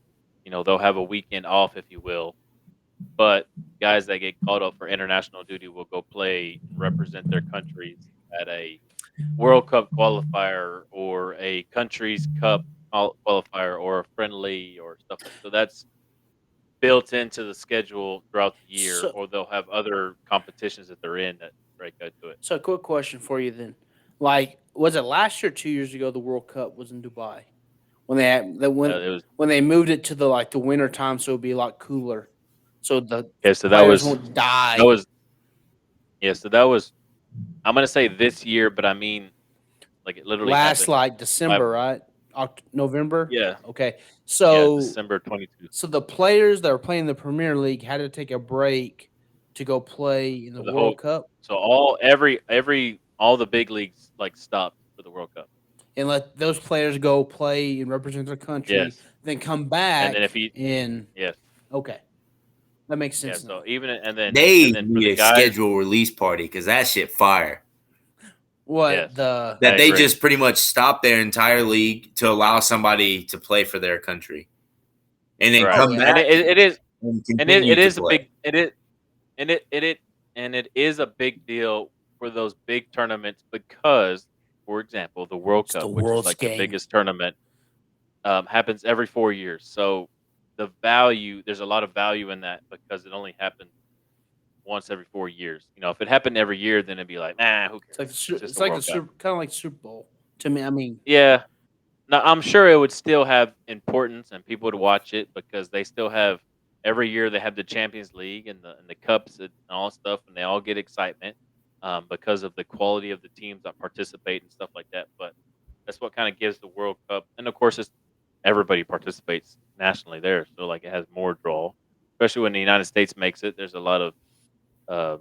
they'll have a weekend off, if you will, but guys that get called up for international duty will go play and represent their countries at a World Cup qualifier or a country's cup qualifier or a friendly or stuff like so. That's built into the schedule throughout the year, So, or they'll have other competitions that they're in that break into it. so a quick question for you then. Like, was it last year, 2 years ago, the World Cup was in Dubai when they had It was when they moved it to the winter time, so it'd be a lot cooler, so the okay. So players won't that die. was yeah. So that was I'm gonna say this year, but I mean like it literally Last happened like 5 December, right? November. Yeah, Okay, yeah, so December 22 so the players that were playing the Premier League had to take a break to go play in the for the whole. World Cup So all the big leagues like stopped for the World Cup. and let those players go play and represent their country, Yes, then come and then if back he and yes, okay, that makes yeah. sense So now. even They for need the a guys, schedule release party because that shit fire. What yes, the I That they agree. just pretty much stop their entire league to allow somebody to play for their country and then Right, oh come yeah, and back it is and and continue it to is a play. big it is a big deal for those big tournaments because, for example, the World it's the Cup, which is world's like the game. biggest tournament, happens every 4 years. So there's a lot of value in that because it only happens once every 4 years. If it happened every year, then it'd be like, nah, who cares? It's just It's a like the World Cup. super kind of like Super Bowl to me. I mean, Yeah. Now I'm sure it would still have importance and people would watch it because they still have every year they have the Champions League and the cups and all stuff, and they all get excitement because of the quality of the teams that participate and stuff like that. But that's what kind of gives the World Cup, and of course, everybody participates nationally there, so like it has more draw, especially when the United States makes it. There's a lot of uh,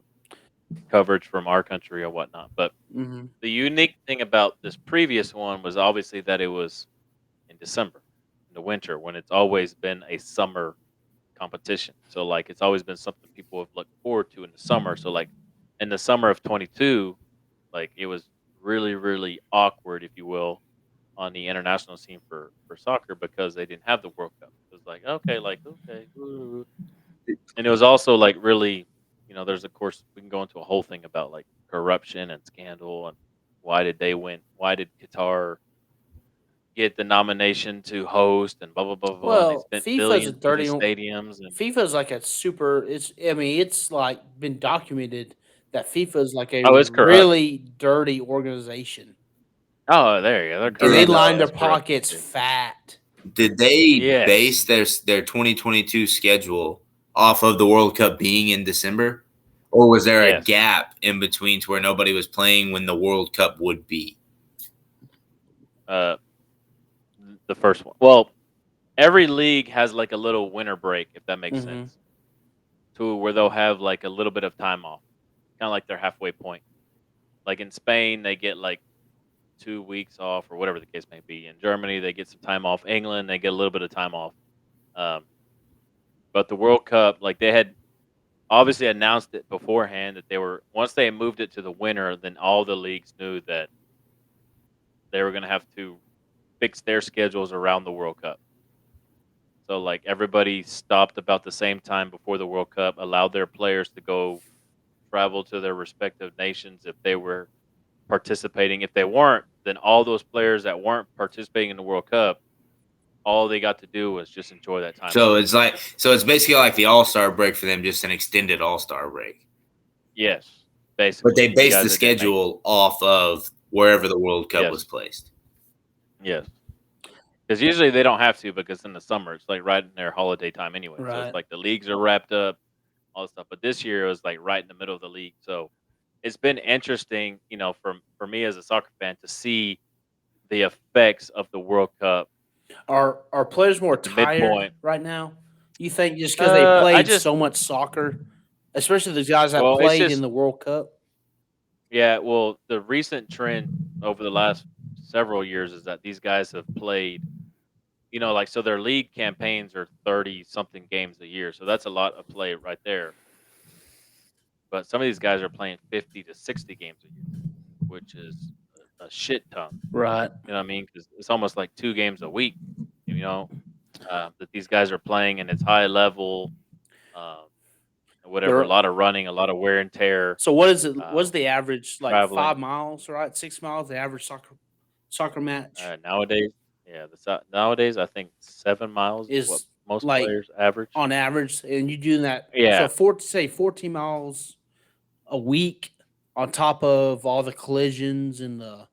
coverage from our country or whatnot. But hmm the unique thing about this previous one was obviously that it was in December, in the winter, when it's always been a summer competition. So like it's always been something people have looked forward to in the summer. So like in the summer of 22, like it was really really awkward, if you will, on the international scene for soccer because they didn't have the World Cup. It was like okay, ooh. And it was also like really, there's of course we can go into a whole thing about like corruption and scandal and why did they win? Why did Qatar get the nomination to host and blah blah blah blah? And they well, spent FIFA's a billions for 30. these stadiums and FIFA's like a super. It's I mean, it's like been documented that FIFA's like a oh, it's corrupt. really dirty organization, Oh, there you go. They're and they Did corrupt. line their It's corrupt. pockets fat. did they Yes. base their 2022 schedule off of the World Cup being in December? Or was there a Yes. gap in between to where nobody was playing when the World Cup would be? Uh, the first one. Well, every league has like a little winter break, if that makes hmm sense, to where they'll have like a little bit of time off, kind of like their halfway point. Like in Spain, they get like 2 weeks off or whatever the case may be. In Germany, they get some time off. England, they get a little bit of time off. Um, but the World Cup, like they had obviously announced it beforehand that they were once they moved it to the winter, then all the leagues knew that they were going to have to fix their schedules around the World Cup. So like everybody stopped about the same time before the World Cup, allowed their players to go travel to their respective nations if they were participating. If they weren't, then all those players that weren't participating in the World Cup, all they got to do was just enjoy that time off. So it's basically like the All-Star break for them, just an extended All-Star break. Yes, But basically they the based the guys that didn't make it. schedule off of wherever the World Cup was Yes, placed. yes. Because usually they don't have to because in the summer it's like right in their holiday time anyway. So it's Right. like the leagues are wrapped up, all this stuff. But this year it was like right in the middle of the league. So it's been interesting, for me as a soccer fan to see the effects of the World Cup Are players more with the tired midpoint. right now? You think just because they I played just so much soccer, especially the guys that well, it's played in just the World Cup? yeah. Well, the recent trend over the last several years is that these guys have played. Like so their league campaigns are 30 something games a year. So that's a lot of play right there. But some of these guys are playing 50 to 60 games a year, which is a shit ton. Right. You know what I mean? Because it's almost like 2 games a week, you know, that these guys are playing and it's high level, um, and whatever, a They're lot of running, a lot of wear and tear, so what is it? um, What's the average? Like traveling. 5 miles, right? 6 miles. The average soccer match Nowadays, yeah, nowadays I think 7 miles is what is most like players average. on average, and you do that. So Yeah, say 14 miles a week on top of all the collisions and the.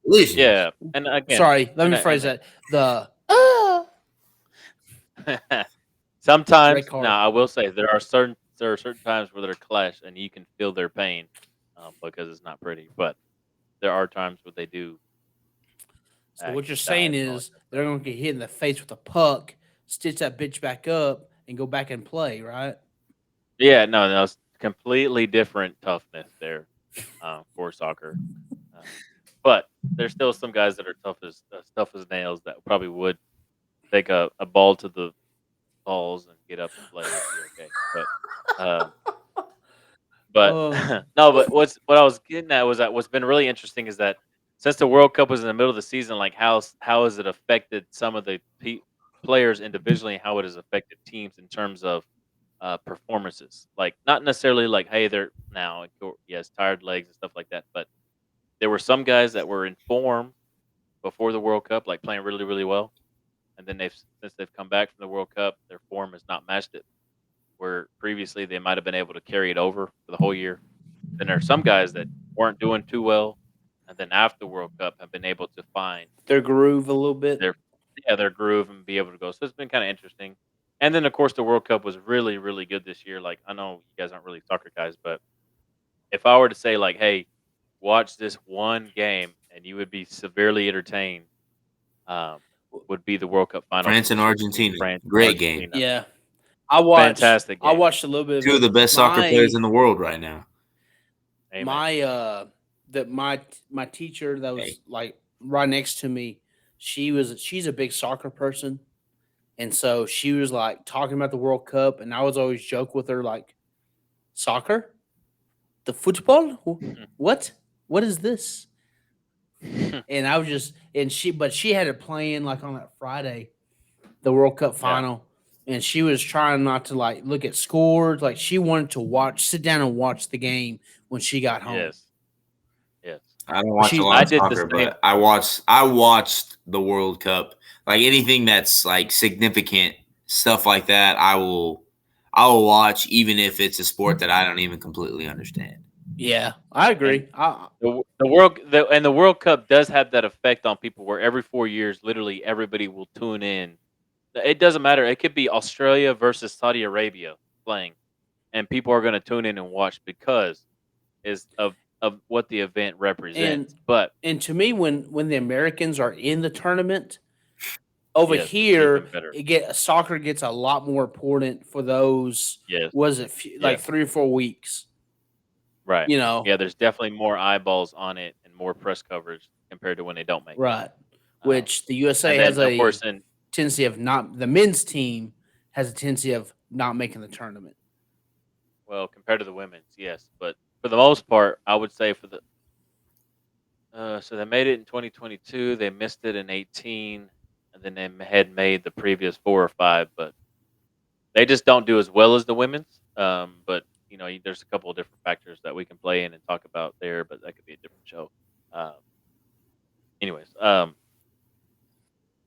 Collisions. yeah, and again, Sorry, let me phrase and that. The red sometimes, car. now I will say there are certain times where they're clash and you can feel their pain, because it's not pretty. But there are times where they do So what you're actually die saying and all that is kind of they're stuff. going to get hit in the face with a puck, stitch that bitch back up, and go back and play, right? Yeah, no, no, it's completely different toughness there, for soccer. Um, but there's still some guys that are tough as nails that probably would take a ball to the balls and get up and play and be okay. Um, But Oh, no, but what I was getting at was that what's been really interesting is that since the World Cup was in the middle of the season, like how has it affected some of the players individually, and how it has affected teams in terms of performances. Like not necessarily like, hey, they're now yes, tired legs and stuff like that, but there were some guys that were in form before the World Cup, like playing really, really well, and then since they've come back from the World Cup, their form has not matched it. Where previously they might have been able to carry it over for the whole year. Then there are some guys that weren't doing too well, and then after World Cup have been able to find their groove a little bit. their their groove and be able to go. So it's been kind of interesting. And then of course the World Cup was really really good this year. Like I know you guys aren't really soccer guys, but if I were to say like, hey, watch this one game and you would be severely entertained, um, would be the World Cup final France and between Argentina. France and Great game. Argentina. Yeah, I watched. Fantastic I game. watched a little bit of Two of it. the best soccer players in the world right now. Amen. My that my teacher that Hey, was like right next to me, she's a big soccer person, and so she was like talking about the World Cup, and I was always joke with her like, soccer, the football, what what is this? And I was just and she had it playing like on that Friday, the World Cup Yeah. final, and she was trying not to like look at scores, like she wanted to sit down and watch the game when she got home. Yes. Yes. I don't watch a She lot I of did the soccer, same. but I watched the World Cup. Like anything that's like significant stuff like that, I will watch even if it's a sport that I don't even completely understand. Yeah, I And agree. the World Cup does have that effect on people where every 4 years, literally everybody will tune in. It doesn't matter. It could be Australia versus Saudi Arabia playing, and people are going to tune in and watch because is of what the event and represents. But and to me, when the Americans are in the tournament over yes, it's even here, better. soccer gets a lot more important for those. Yes. Was it like Yes. 3 or 4 weeks? Right. You know, Yeah, there's definitely more eyeballs on it and more press coverage compared to when they don't make it. right? Um, Which the USA and has then of a course in tendency of not. The men's team has a tendency of not making the tournament. well, compared to the women's, yes, but for the most part, I would say so they made it in 2022, they missed it in 18, and then they had made the previous 4 or 5, but they just don't do as well as the women's. But there's a couple of different factors that we can play in and talk about there, but that could be a different show. Um, anyways,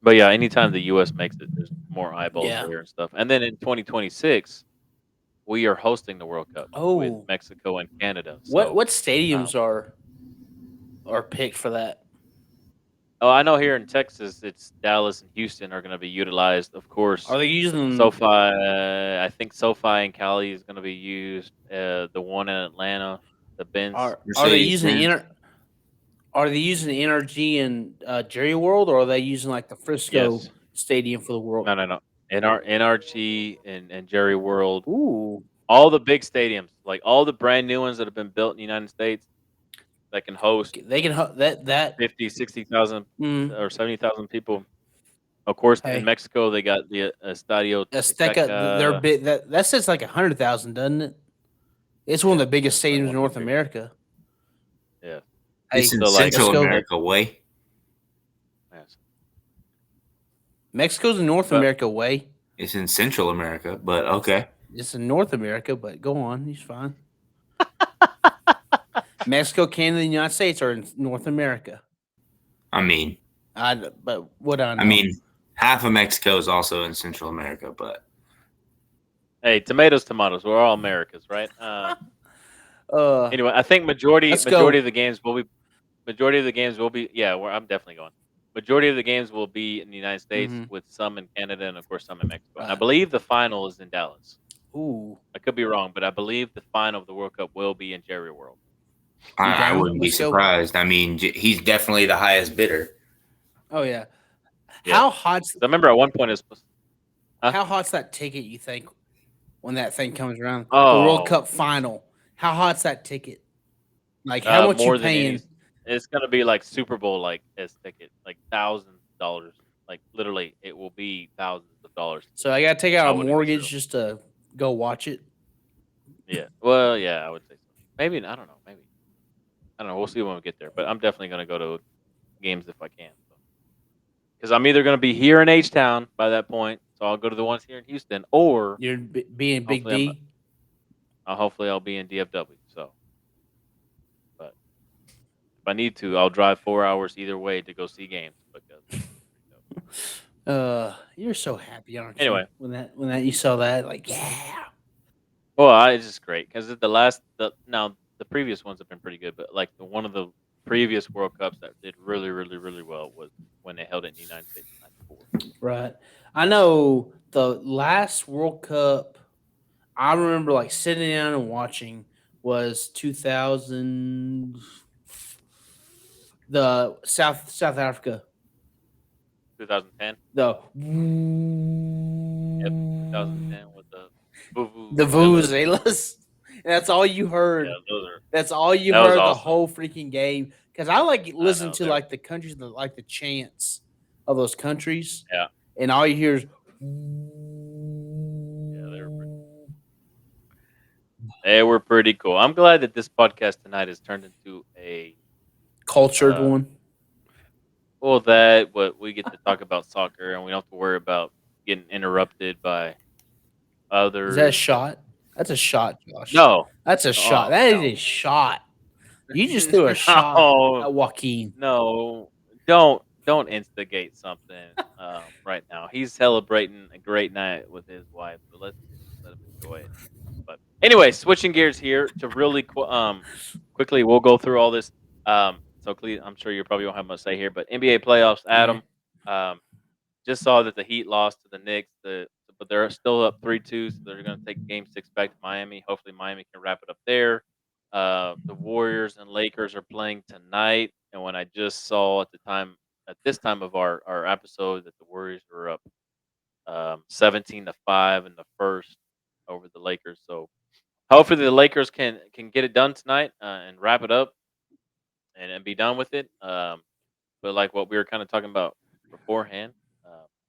but yeah, anytime the US makes it, there's more eyeballs Yeah, there and stuff. And then in 2026, we are hosting the World Cup with Oh, Mexico and Canada. what So, what um, stadiums are picked for that? oh, I know here in Texas, it's Dallas and Houston are going to be utilized. Of course, Are they using SoFi. I think SoFi in Cali is going to be used. The one in Atlanta, the Benz. are they Mercedes using the Benz. are they using the NRG and Jerry World, or are they using like the Frisco Yes. Stadium for the World? No, no, no. NRG and Jerry World, Ooh, all the big stadiums, like all the brand new ones that have been built in the United States that can host they can that. 50, 60,000 Mm, or 70,000 people. Of course, in hey, Mexico, they got the Estadio Azteca, they're Azteca. big. That says like 100,000, doesn't it? It's one of Yeah, the yeah, biggest it's like stadiums in one of the North bigger. America. Yeah. It's Hey, in So, like, Central Mexico, that, America way. yes. Mexico's in North But America way. It's in Central America, but okay. It's in North America, but go on, he's fine. Mexico, Canada, and the United States are in North America. I mean, But what I I know, mean, half of Mexico is also in Central America, but hey, tomatoes, tomatoes. We're all Americas, right? uh, Anyway, I think majority let's majority of go. the games will be majority of the games will be yeah. I'm definitely going. Majority of the games will be in the United States, Mm-hmm. with some in Canada and of course some in Mexico. And I Right. believe the final is in Dallas. Ooh, I could be wrong, but I believe the final of the World Cup will be in Jerry World. you I down? wouldn't be Let's go. surprised. I mean, he's definitely the highest bidder. Oh yeah. Yeah, How hot's 'cause I remember at one point it's supposed. Huh? how hot's that ticket? You think when that thing comes around, the World Oh, Cup final? How hot's that ticket? Like how much you more than any. paying? It's gonna be like Super Bowl like as ticket, like $1,000. Like literally, it will be thousands of dollars to So get I in. gotta take I out a would mortgage assume. just to go watch it. Yeah. Well, yeah, I would say so. Maybe I don't know. Maybe I don't know. We'll see when we get there. But I'm definitely gonna go to games if I can. Because I'm either gonna be here in H Town by that point, so I'll go to the ones here in Houston, or You're being Big hopefully I'm D. hopefully I'll be in DFW. So, but if I need to, I'll drive 4 hours either way to go see games because it's pretty dope. You're so happy, aren't you? Anyway, When that you saw that, like yeah. well, it's just great because the previous ones have been pretty good, but like the one of the previous World Cups that did really really really well was when they held it in the United States in '94. Right. I know the last World Cup I remember like sitting down and watching was 2000, the South Africa. 2010. The Yep, 2010 with the the Vuvuzelas. vuvuzelas. That's all you Yeah, heard. those are That's all you that was heard the awesome. whole freaking game. Because I like I listen know to they're like the countries that like the chants of those countries, yeah and all you hear is yeah they were pretty cool. I'm glad that this podcast tonight has turned into a cultured uh one. well that what we get to talk about soccer and we don't have to worry about getting interrupted by Is that a others. And shot? That's a shot, Josh. no, That's a shot. oh That is no, a shot. You just threw a shot no, at Joaquin. no, don't instigate something right now. He's celebrating a great night with his wife, so let's let him enjoy it. But anyway, switching gears here to really quickly, we'll go through all this. So Clete, I'm sure you probably won't have much to say here, but NBA playoffs, Yeah. Adam, um, just saw that the Heat lost to the Knicks, but they're still up 3-2, so they're going to take Game 6 back to Miami. Hopefully, Miami can wrap it up there. The Warriors and Lakers are playing tonight, and when I just saw at this time of our episode that the Warriors were up 17-5 in the first over the Lakers. So hopefully the Lakers can get it done tonight and wrap it up and be done with it. But like what we were kind of talking about beforehand,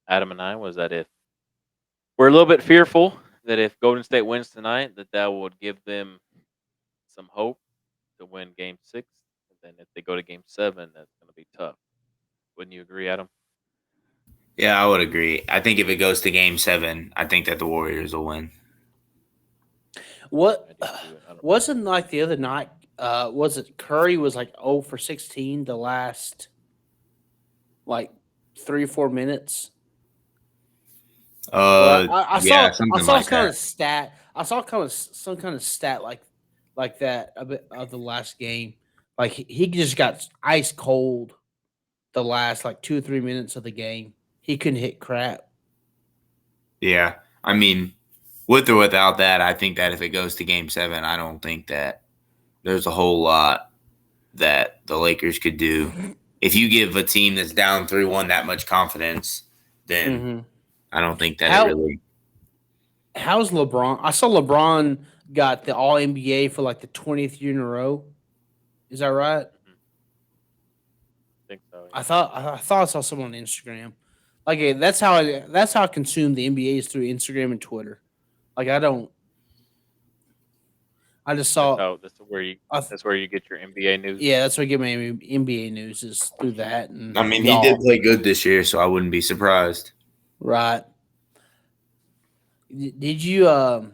Adam and I, was that if we're a little bit fearful that if Golden State wins tonight, that would give them some hope to win Game 6. And then if they go to Game 7, that's going to be tough. Wouldn't you agree, Adam? Yeah, I would agree. I think if it goes to Game 7, I think that the Warriors will win. What I do too. I don't. wasn't like the other night? Was it Curry was like 0 for 16 the last like 3 or 4 minutes? Or Yeah, I something saw like kind that. of stat. I saw some kind of stat like that a bit of the last game. Like he just got ice cold the last like 2 or 3 minutes of the game. He couldn't hit crap. Yeah. I mean, with or without that, I think that if it goes to game 7, I don't think that there's a whole lot that the Lakers could do. If you give a team that's down 3-1 that much confidence, then I don't think that it really. How's LeBron? I saw LeBron got the All NBA for like the 20th year in a row. Is that right? I think so. I thought I saw someone on Instagram. Like that's how I consume the NBA is through Instagram and Twitter. Like I don't. I just saw. That's where you get your NBA news. Yeah, that's where I get my NBA news is through that. And I mean, he did play good this year, so I wouldn't be surprised. Right. Did you I'll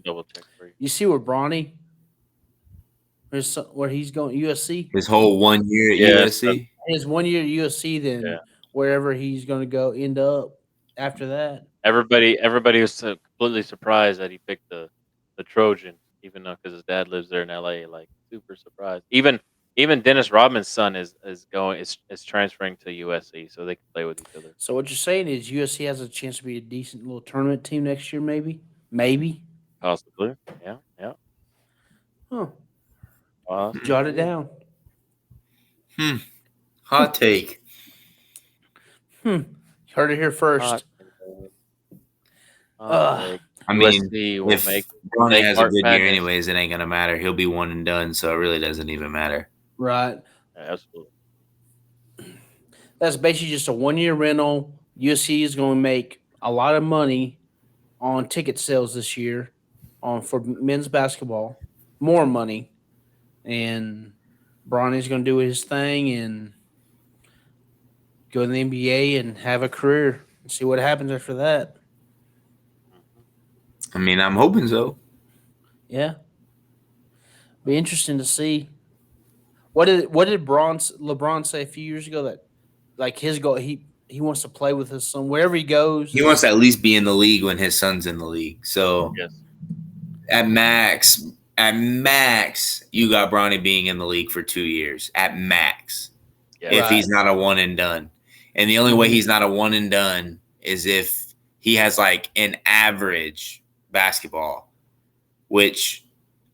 double check for you. You see where Bronny? Where he's going USC? His whole 1 year at USC. His 1 year at USC, then wherever he's going to go end up after that. Everybody was completely surprised that he picked the Trojan, even though because his dad lives there in LA. Like super surprised. Even Dennis Rodman's son is transferring to USC, so they can play with each other. So what you're saying is USC has a chance to be a decent little tournament team next year, maybe. Possibly, yeah. Huh. Jot it down. Hot take. Heard it here first. I mean, if Bronny has a good year anyways, it ain't going to matter. He'll be one and done, so it really doesn't even matter. Right. Absolutely. That's basically just a 1 year rental. USC is going to make a lot of money on ticket sales this year for men's basketball. More money. And Bronny's going to do his thing and go to the NBA and have a career and see what happens after that. I mean, I'm hoping so. Yeah. Be interesting to see. What did LeBron say a few years ago that like his goal he wants to play with his son wherever he goes. He wants to at least be in the league when his son's in the league. So at max, you got Bronny being in the league for 2 years at max. Yeah, if he's not a one and done. And the only way he's not a one and done is if he has like an average basketball, which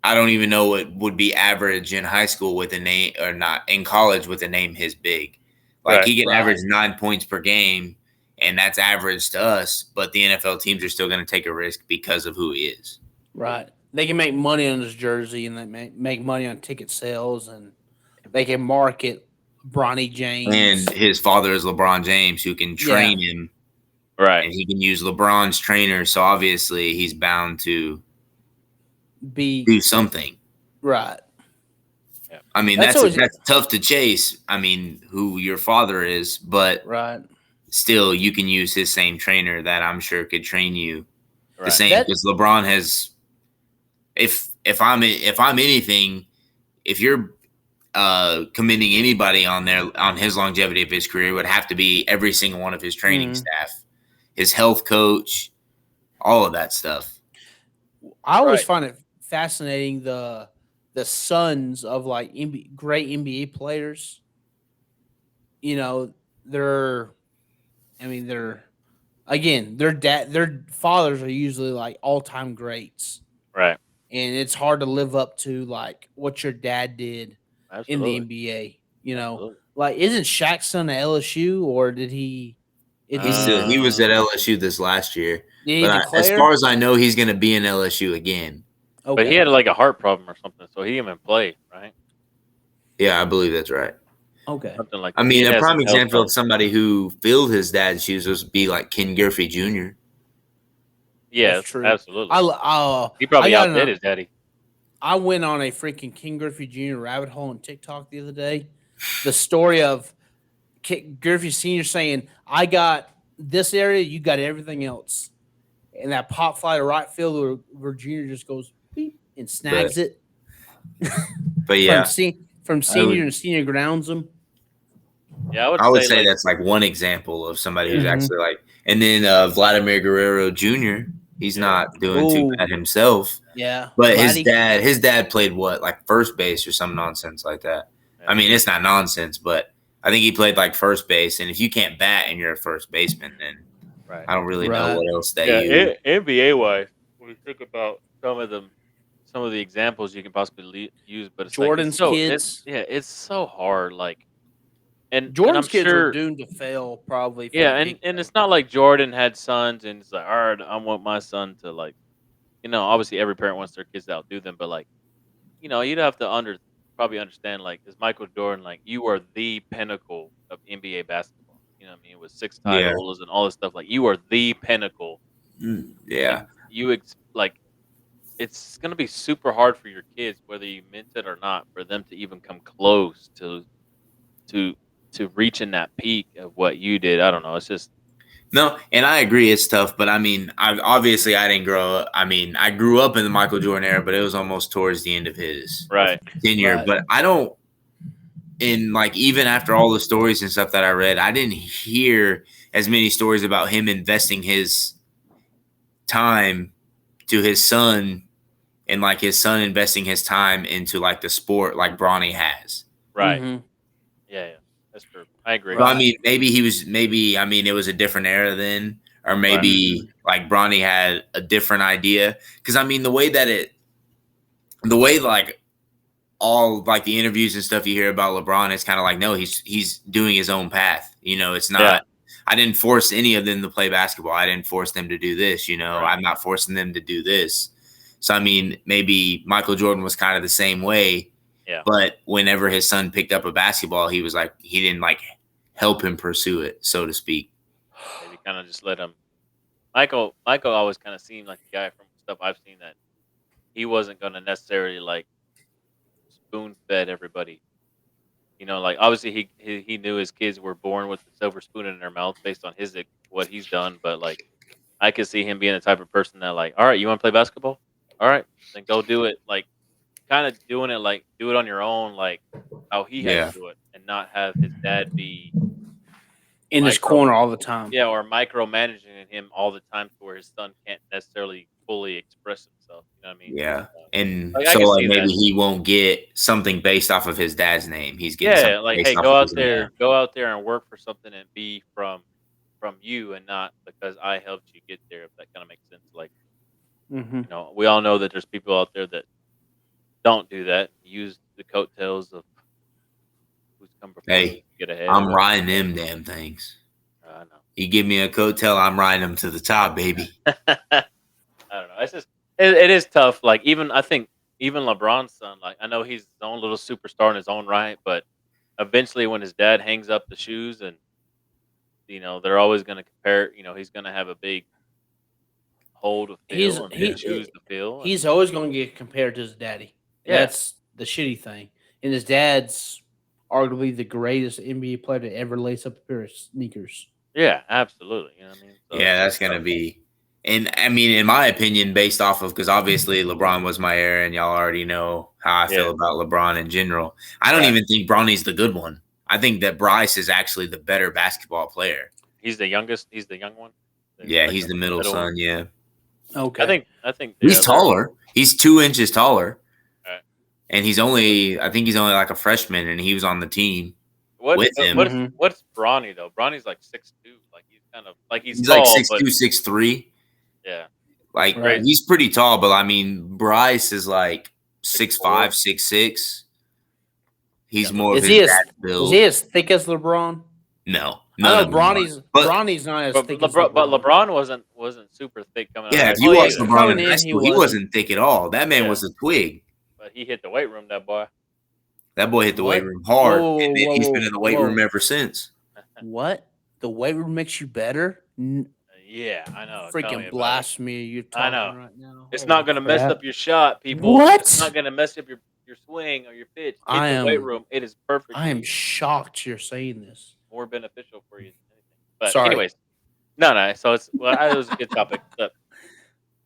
I don't even know what would be average in high school with a name or not in college with a name his big. Like he can average 9 points per game, and that's average to us, but the NFL teams are still going to take a risk because of who he is. Right. They can make money on his jersey, and they make money on ticket sales, and they can market Bronny James. And his father is LeBron James, who can train him. Right. And he can use LeBron's trainer, so obviously he's bound to do something. Right. I mean, that's tough to chase. I mean, who your father is, but still, you can use his same trainer that I'm sure could train you the same. Because LeBron has, if I'm anything, if you're commending anybody on his longevity of his career, it would have to be every single one of his training staff, his health coach, all of that stuff. I always find it fascinating the sons of like great NBA players. You know, their fathers are usually like all-time greats. Right. And it's hard to live up to like what your dad did in the NBA. You know, like isn't Shaq's son at LSU or did he? He was at LSU this last year. But as far as I know, he's going to be in LSU again. Okay. But he had like a heart problem or something, so he didn't even play, right? Yeah, I believe that's right. Okay. Something like I mean, a prime example of somebody who filled his dad's shoes would be like Ken Griffey Jr. Yeah, absolutely. He probably outdid his daddy. I went on a freaking Ken Griffey Jr. rabbit hole on TikTok the other day. The story of Griffey Sr. saying, I got this area, you got everything else. And that pop fly to right field where Jr. just goes beep and snags it. But yeah. From senior to senior grounds him. Yeah, I would say that's like one example of somebody who's actually like, and then Vladimir Guerrero Jr. He's Yeah. not doing too Ooh, bad himself. yeah. But Vladdy. his dad played what, like first base or some nonsense like that. I Yeah. mean, it's not nonsense, but I think he played like first base. And if you can't bat and you're a first baseman, then Right. I don't really know Right. what else that Yeah. you. NBA wise, when you think about some of the examples you can possibly use, but it's like Jordan's kids. it's so hard. Like, and I'm Jordan's kids were sure, doomed to fail probably from yeah, the and get-go. it's not like Jordan had sons and it's like, all right, I want my son to like, obviously every parent wants their kids to outdo them, but like, you'd have to probably understand like, is Michael Jordan like, you are the pinnacle of NBA basketball. You know what I mean? With six Yeah. titles and all this stuff, like you are the pinnacle, Yeah. and like it's gonna be super hard for your kids, whether you meant it or not, for them to even come close to to reaching that peak of what you did. I don't know. It's just No, and I agree it's tough, but I mean, I didn't grow up. I mean, I grew up in the Michael Jordan era, but it was almost towards the end of his right. tenure. Right. But I don't, in like even after all the stories and stuff that I read, I didn't hear as many stories about him investing his time to his son and like his son investing his time into like the sport like Bronny has. Right. Mm-hmm. Yeah, yeah. That's true. I agree. So I Right. mean, maybe I mean it was a different era then, or Right. Mm-hmm. maybe like Bronny had a different idea. Because I mean, the way like all like the interviews and stuff you hear about LeBron, it's kind of like no, he's doing his own path. It's Yeah. not. I didn't force any of them to play basketball. I didn't force them to do this. Right. I'm not forcing them to do this. So I mean, maybe Michael Jordan was kind of the same way. Yeah. But whenever his son picked up a basketball, he was like he didn't like help him pursue it, so to speak. Maybe kind of just let him. Michael always kind of seemed like a guy from stuff I've seen that he wasn't going to necessarily like spoon fed everybody. Like obviously he knew his kids were born with the silver spoon in their mouth based on what he's done, but like I could see him being the type of person that like, all right, you want to play basketball? All right, then go do it. Like kind of doing it like do it on your own, like how he had to Yeah, do it, and not have his dad be In his micro, corner all the time. yeah, or micromanaging him all the time to where his son can't necessarily fully express himself. You know what I mean? yeah. And Like I so can like see maybe that. he won't get something based off of his dad's name. He's getting Yeah, something like based hey, off of his name. go out there and work for something and be from you and not because I helped you get there. If that kind of makes sense. Like Mm-hmm. we all know that there's people out there that don't do that. Use the coattails of who's come before them Hey, to get ahead or I'm whatever. riding them damn things. I You give me a coattail, I'm riding them to the top, baby. know. I don't know. It's just it is tough. Like even I think even LeBron's son. Like I know he's his own little superstar in his own right, but eventually when his dad hangs up the shoes and they're always going to compare. He's going to have a big hole to He's fill and big Yeah. shoes to fill. And he's always going to get compared to his daddy. yeah, That's the shitty thing. And his dad's arguably the greatest NBA player to ever lace up a pair of sneakers. yeah, absolutely. You know what I mean? So Yeah, that's gonna be, and I mean, in my opinion, based off of because obviously LeBron was my era, and y'all already know how I feel yeah, about LeBron in general. I don't right. even think Bronny's the good one. I think that Bryce is actually the better basketball player. He's the youngest. He's the young one. Yeah, Like he's the middle middle one. son. Yeah, Okay. I think he's yeah, they're taller. He's 2 inches taller, right. and I think he's only like a freshman, and he was on the team What with him. Mhm. what's Bronny though? Bronny's like 6'2". Like he's kind of like he's He's like tall, but 6'2", 6'3". yeah, Like Right. crazy. he's pretty tall, but I mean Bryce is like 6'4". 6'5", 6'6". He's Yeah, more of Is his he dad's is he build. as thick as LeBron? No, I none know of them are. But Bronny's not as thick as but LeBron. LeBron wasn't super thick coming out of yeah, high if you Oh school yeah, watch either. LeBron in coming high in he school, he wasn't. wasn't thick at all. That man Yeah, was a twig. but he hit the weight room, that boy. That boy hit the weight What? room Whoa, hard, whoa, and then whoa, he's been whoa, in the weight room whoa. ever since. What? The weight room makes you better? Yeah, I know. Tell me Freaking about it. blasphemy you're I talking know. right now. It's Holy not gonna mess crap. up your shot, people. It's not What? gonna mess up your swing or your pitch. Hit I the weight am room. It is I am perfectly shocked you're saying this. more beneficial for you than anything. But Sorry. anyways, no. So it was a good topic. But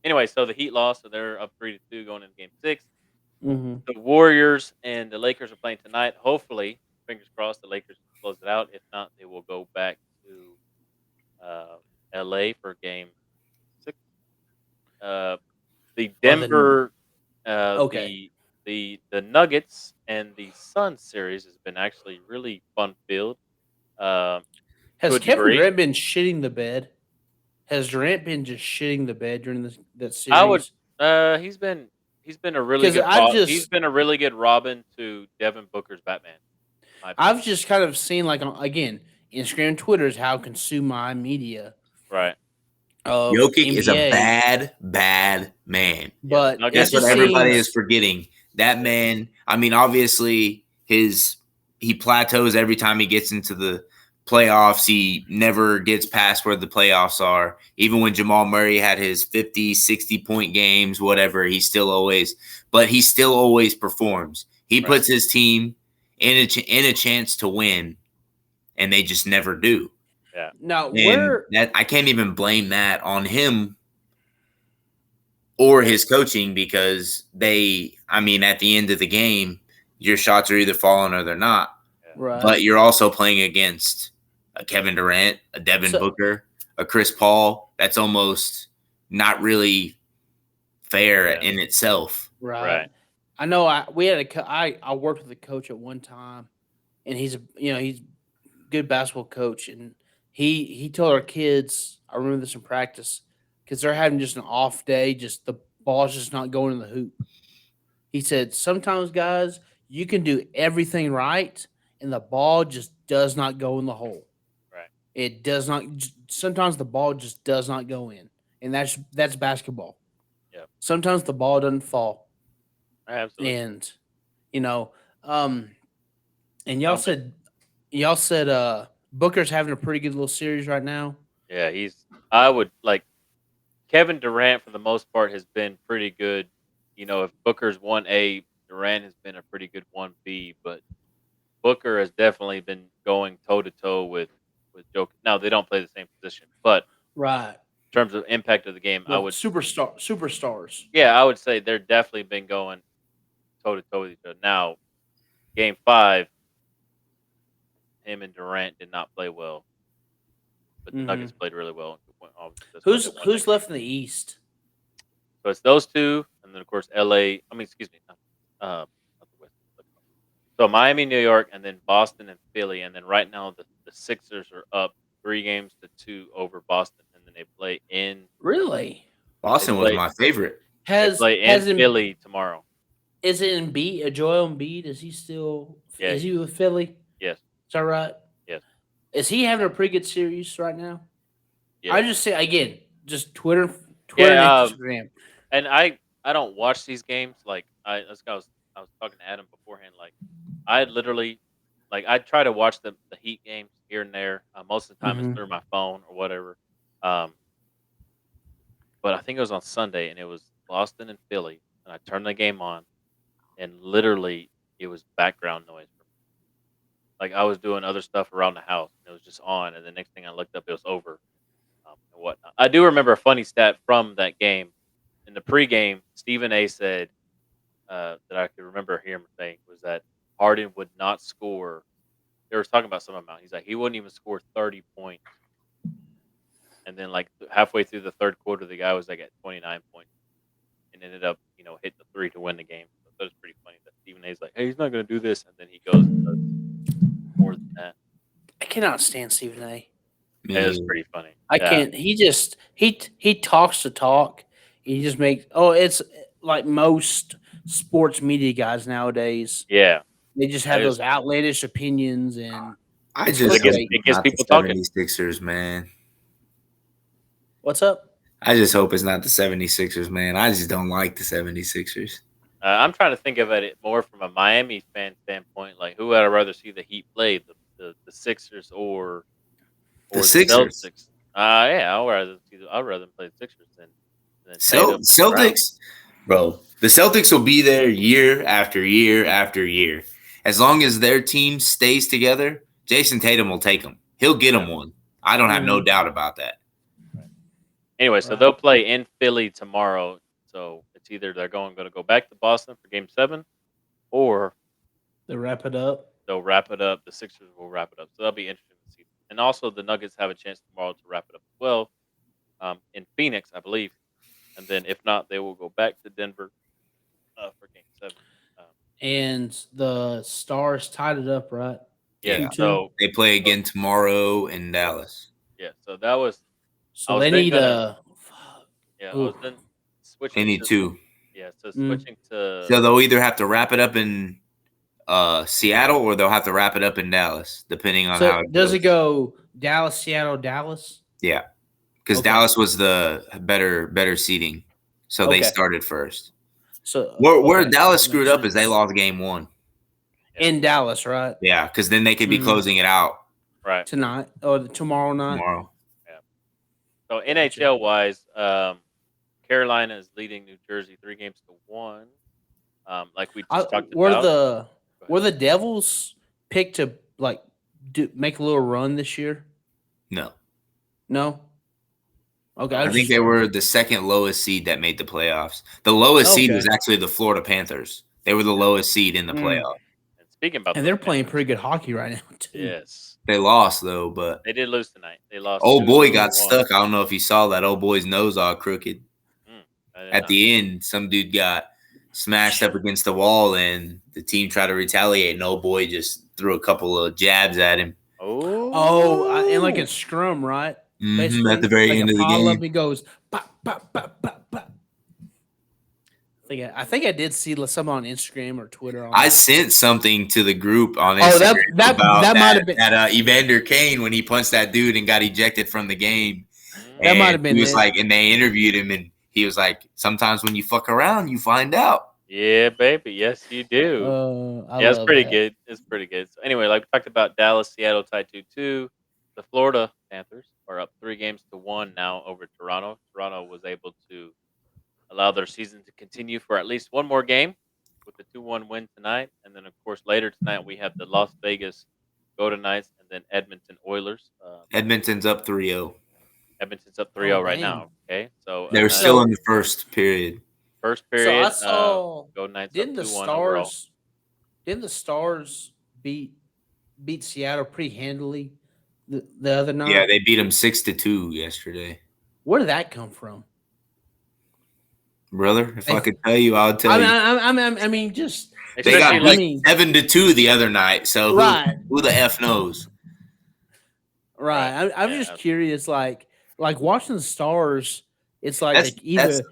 anyway, so the Heat lost, so they're up 3-2 going into Game 6. Mm-hmm. The Warriors and the Lakers are playing tonight. Hopefully, fingers crossed, the Lakers close it out. If not, they will go back to uh, LA for Game 6. uh, the Or the Denver, okay. the Nuggets and the Suns series has been actually really fun filled, um, to Has a Kevin degree. Durant been shitting the bed? Has Durant been just shitting the bed during that I would. series? He's been a really Because good. I've He's just been a really good Robin to Devin Booker's Batman. In my opinion. I've just kind of seen like again Instagram, Twitter is how consume my media Right. of Jokic is a NBA, bad, bad man. Yeah. The but it That's what Nuggets just are. everybody is seems forgetting. That Yeah. man, I mean, obviously he plateaus every time he gets into the playoffs. He never gets past where the playoffs are. Even when Jamal Murray had his 50, 60-point games, whatever, he still always performs. He Right. puts his team in a chance to win, and they just never do. Yeah. now And where that I can't even blame that on him or Yeah. his coaching because I mean, at the end of the game, your shots are either falling or they're not. Yeah. But right? you're also playing against a Kevin Durant, a Devin So Booker, a Chris Paul. That's almost not really fair Yeah. in itself. right, Right. I know we had I worked with a coach at one time, and he's a good basketball coach, and he told our kids. I remember this in practice because they're having just an off day, just the ball's just not going in the hoop. He said, sometimes, guys, you can do everything right, and the ball just does not go in the hole. Right. It does not. Sometimes the ball just does not go in, and that's basketball. Yeah. Sometimes the ball doesn't fall, Absolutely. and you know, um, and y'all Some do. said y'all said Booker's having a pretty good little series right now. Yeah. I would like Kevin Durant for the most part has been pretty good. If Booker's 1A, Durant has been a pretty good 1B, but Booker has definitely been going toe to toe with Jokic. Now they don't play the same position, but Right. in terms of impact of the game, Well, superstars. I would say they're definitely been going toe to toe with each other. Now, game 5, him and Durant did not play well, but the Hmm. Nuggets played really well. Obviously, that's why they Who's won that who's game. left in the East? So it's those two, and then of course LA. I mean, excuse me, not the West. So Miami, New York, and then Boston and Philly, and then right now the Sixers are up 3-2 over Boston, and then Really? they Boston was play my favorite. they Has play in has him? Philly tomorrow. Is it Embiid? Joel Embiid? Is he still? Yeah, Is he with Philly? Is yes, that right? yes, Is he having a pretty good series right now? I yes, just say again, just Twitter and yeah. Instagram. And I don't watch these games. Like I was talking to Adam beforehand. Like I literally, like I try to watch the Heat games here and there. Most of the time it's Hmm. through my phone or whatever. Um, but I think it was on Sunday and it was Boston and Philly, and I turned the game on, and literally it was background noise for me. Like I was doing other stuff around the house, and it was just on. And the next thing I looked up, it was over, and whatnot. I do remember a funny stat from that game. In the pregame, Stephen A. said that I could remember him saying was that Harden would not score. They were talking about some amount. He's like he wouldn't even score 30 points, and then like halfway through the third quarter, the guy was like at 29 points and ended up hitting the three to win the game. So that was pretty funny that Stephen A's like, hey, he's not going to do this, and then he goes and does more than that. I cannot stand Stephen A. It was Me, pretty funny. I Yeah, can't. He talks to talk. He just makes. Oh, it's like most sports media guys nowadays. yeah. They just I have just those outlandish opinions and I it's just it gets hope clickbait. it's it gets not the people talking. 76ers, man. What's up? I just hope it's not the 76ers, man. I just don't like the 76ers. I'm trying to think of it more from a Miami fan standpoint. Like, who would I rather see the Heat play, the Sixers The or the Sixers. Celtics? Yeah, I'd rather them play the Sixers than Tatum and Brown. Celtics, bro. The Celtics will be there year after year after year. As long as their team stays together, Jason Tatum will take them. He'll get Yeah, them one. I don't have no Hmm. doubt about that. right. Anyway, so Right. they'll play in Philly tomorrow. So it's either they're going to go back to Boston for Game 7, or To wrap it up. they'll wrap it up. The Sixers will wrap it up. So that'll be interesting to see. And also, the Nuggets have a chance tomorrow to wrap it up as well, in Phoenix, I believe. and then if not, they will go back to Denver for Game 7. Um, And the Stars tied it up, right? yeah, Yeah. 2-2. so They play again tomorrow in Dallas. yeah, so that was I So was they then need gonna a. yeah, I Ooh. was then They switching need to 2. Mm. switching to So they'll either have to wrap it up in Seattle or they'll have to wrap it up in Dallas, depending on So how it does goes. it go Dallas, Seattle, Dallas? Yeah, because Okay. Dallas was the better seeding, so they Okay. started first. So Where okay, Dallas makes screwed up is they sense. lost game 1. In Dallas, right? Yeah, because then they could be Mm. closing it out right. Tonight or tomorrow night. tomorrow. Yeah. So Gotcha. NHL wise, Carolina is leading New Jersey 3-1. Like we just talked Were about. the Go ahead. were the Devils picked to like make a little run this year? No, No. Okay, I I was think just they were the second lowest seed that made the playoffs. The lowest seed was okay. actually the Florida Panthers. They were the Yeah. lowest seed in the Mm. playoff. And speaking about And those they're playing Panthers, pretty good hockey right now too. yes, They lost though, but they did lose tonight. They lost old boy got 2-1. stuck. I don't know if you saw that. Old boy's nose all crooked. Mm, I did At not. the end, some dude got smashed up against the wall, and the team tried to retaliate. And old boy just threw a couple of jabs at him. And like in scrum, right? At the Basically, very like a end of the pile up. game. He goes, pop, pop, pop, pop, pop. I think I did see some on Instagram or Twitter on I that. sent something to the group on Oh, Instagram about that might have been that Evander Kane when he punched that dude and got ejected from the game. that might And have been he was it. like, and they interviewed him, and he was like, sometimes when you fuck around, you find out. Yeah, baby. Yes, you do. I Yeah, it's love pretty that. good. It's pretty good. So anyway, like we talked about, Dallas, Seattle tied 2-2. The Florida Panthers are up 3-1 now over Toronto. Toronto was able to allow their season to continue for at least one more game with the 2-1 win tonight. And then, of course, later tonight we have the Las Vegas Golden Knights and then Edmonton Oilers. Edmonton's up 3-0. Edmonton's up 3-0 Oh, right dang. now. Okay, so They were still in the first period. first So I period, saw. Golden Knights up Didn't the 2-1 overall. Stars? Didn't the Stars beat Seattle pretty handily the other night? Yeah, they beat them 6-2 yesterday. Where did that come from? Brother, if I could tell you, I would tell you. I mean, just They got Especially beat 7-2 the other night. So right, who the F knows? right. I'm Yeah, just curious, like watching the Stars. It's like That's they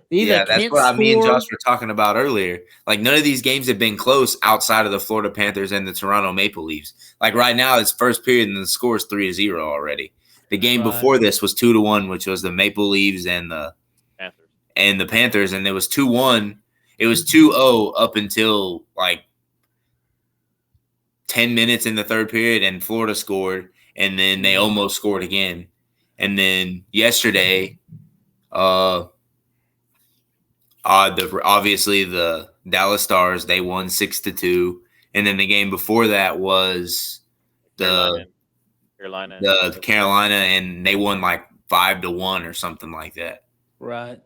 either that's can't what me and score. Josh were talking about earlier. Like none of these games have been close outside of the Florida Panthers and the Toronto Maple Leafs. Like right now, it's first period and the score is 3-0 already. The game Right. before this was 2-1, which was the Maple Leafs and the Panthers, and it was 2-1. It was 2-0 up until like 10 minutes in the third period, and Florida scored, and then they almost scored again. And then yesterday, obviously the Dallas Stars, they won 6-2, and then the game before that was the Carolina, and they won like 5-1 or something like that. Right.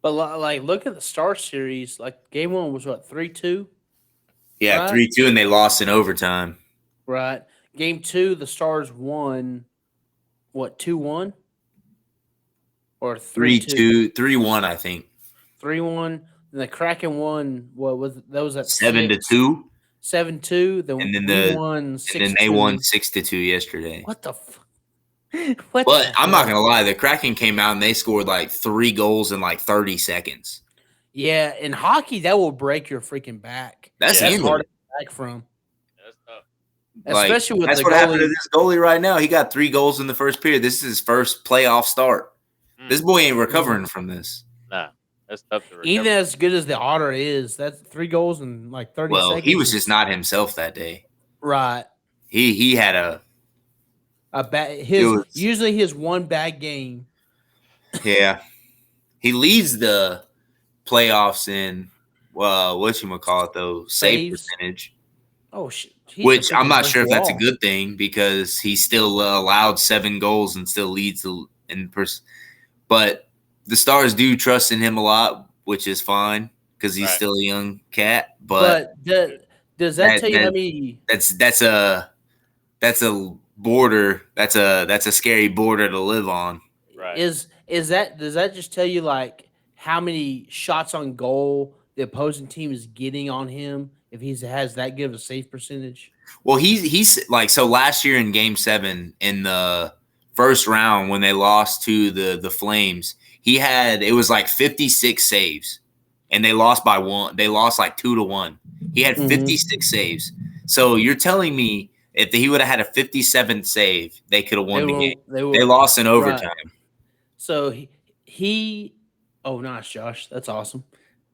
But like, look at the Star Series. Like, game one was what 3-2. Yeah, right? 3-2, and they lost in overtime. Right. Game two, the Stars won. What 2-1 or 3-2? 3-1, I think. 3-1. And the Kraken won. What was that? Was at 7-2. 7-2. And then we won 6-2. And then they won 6-2 yesterday. What the? But I'm not gonna lie, the Kraken came out and they scored like 3 goals in like 30 seconds. Yeah, in hockey, that will break your freaking back. That's hard to get back from. That's tough. Especially with that's the what goalie. happened to this goalie right now. He got 3 goals in the first period. This is his first playoff start. This boy ain't recovering from this. Nah, that's tough to recover. Even as good as the Otter is, that's 3 goals in like 30 seconds. Well, he was just not himself that day. Right. He had a bad usually his one bad game. Yeah. He leads the playoffs in whatchamacallit though, save percentage. Oh shit. Which I'm not sure if that's a good thing because he still allowed 7 goals and still leads but the Stars do trust in him a lot, which is fine because he's still a young cat. But does that tell you how many? That's a border. That's a scary border to live on. Right. Does that just tell you like how many shots on goal the opposing team is getting on him if he has that good of a save percentage? Well, he's like, so last year in Game 7 in the first round when they lost to the Flames, it was like 56 saves, and they lost by one. They lost like 2-1. He had 56 saves. So you're telling me if he would have had a 57th save, they could have won the game. They lost in overtime. Right. So he oh nice, Josh. That's awesome.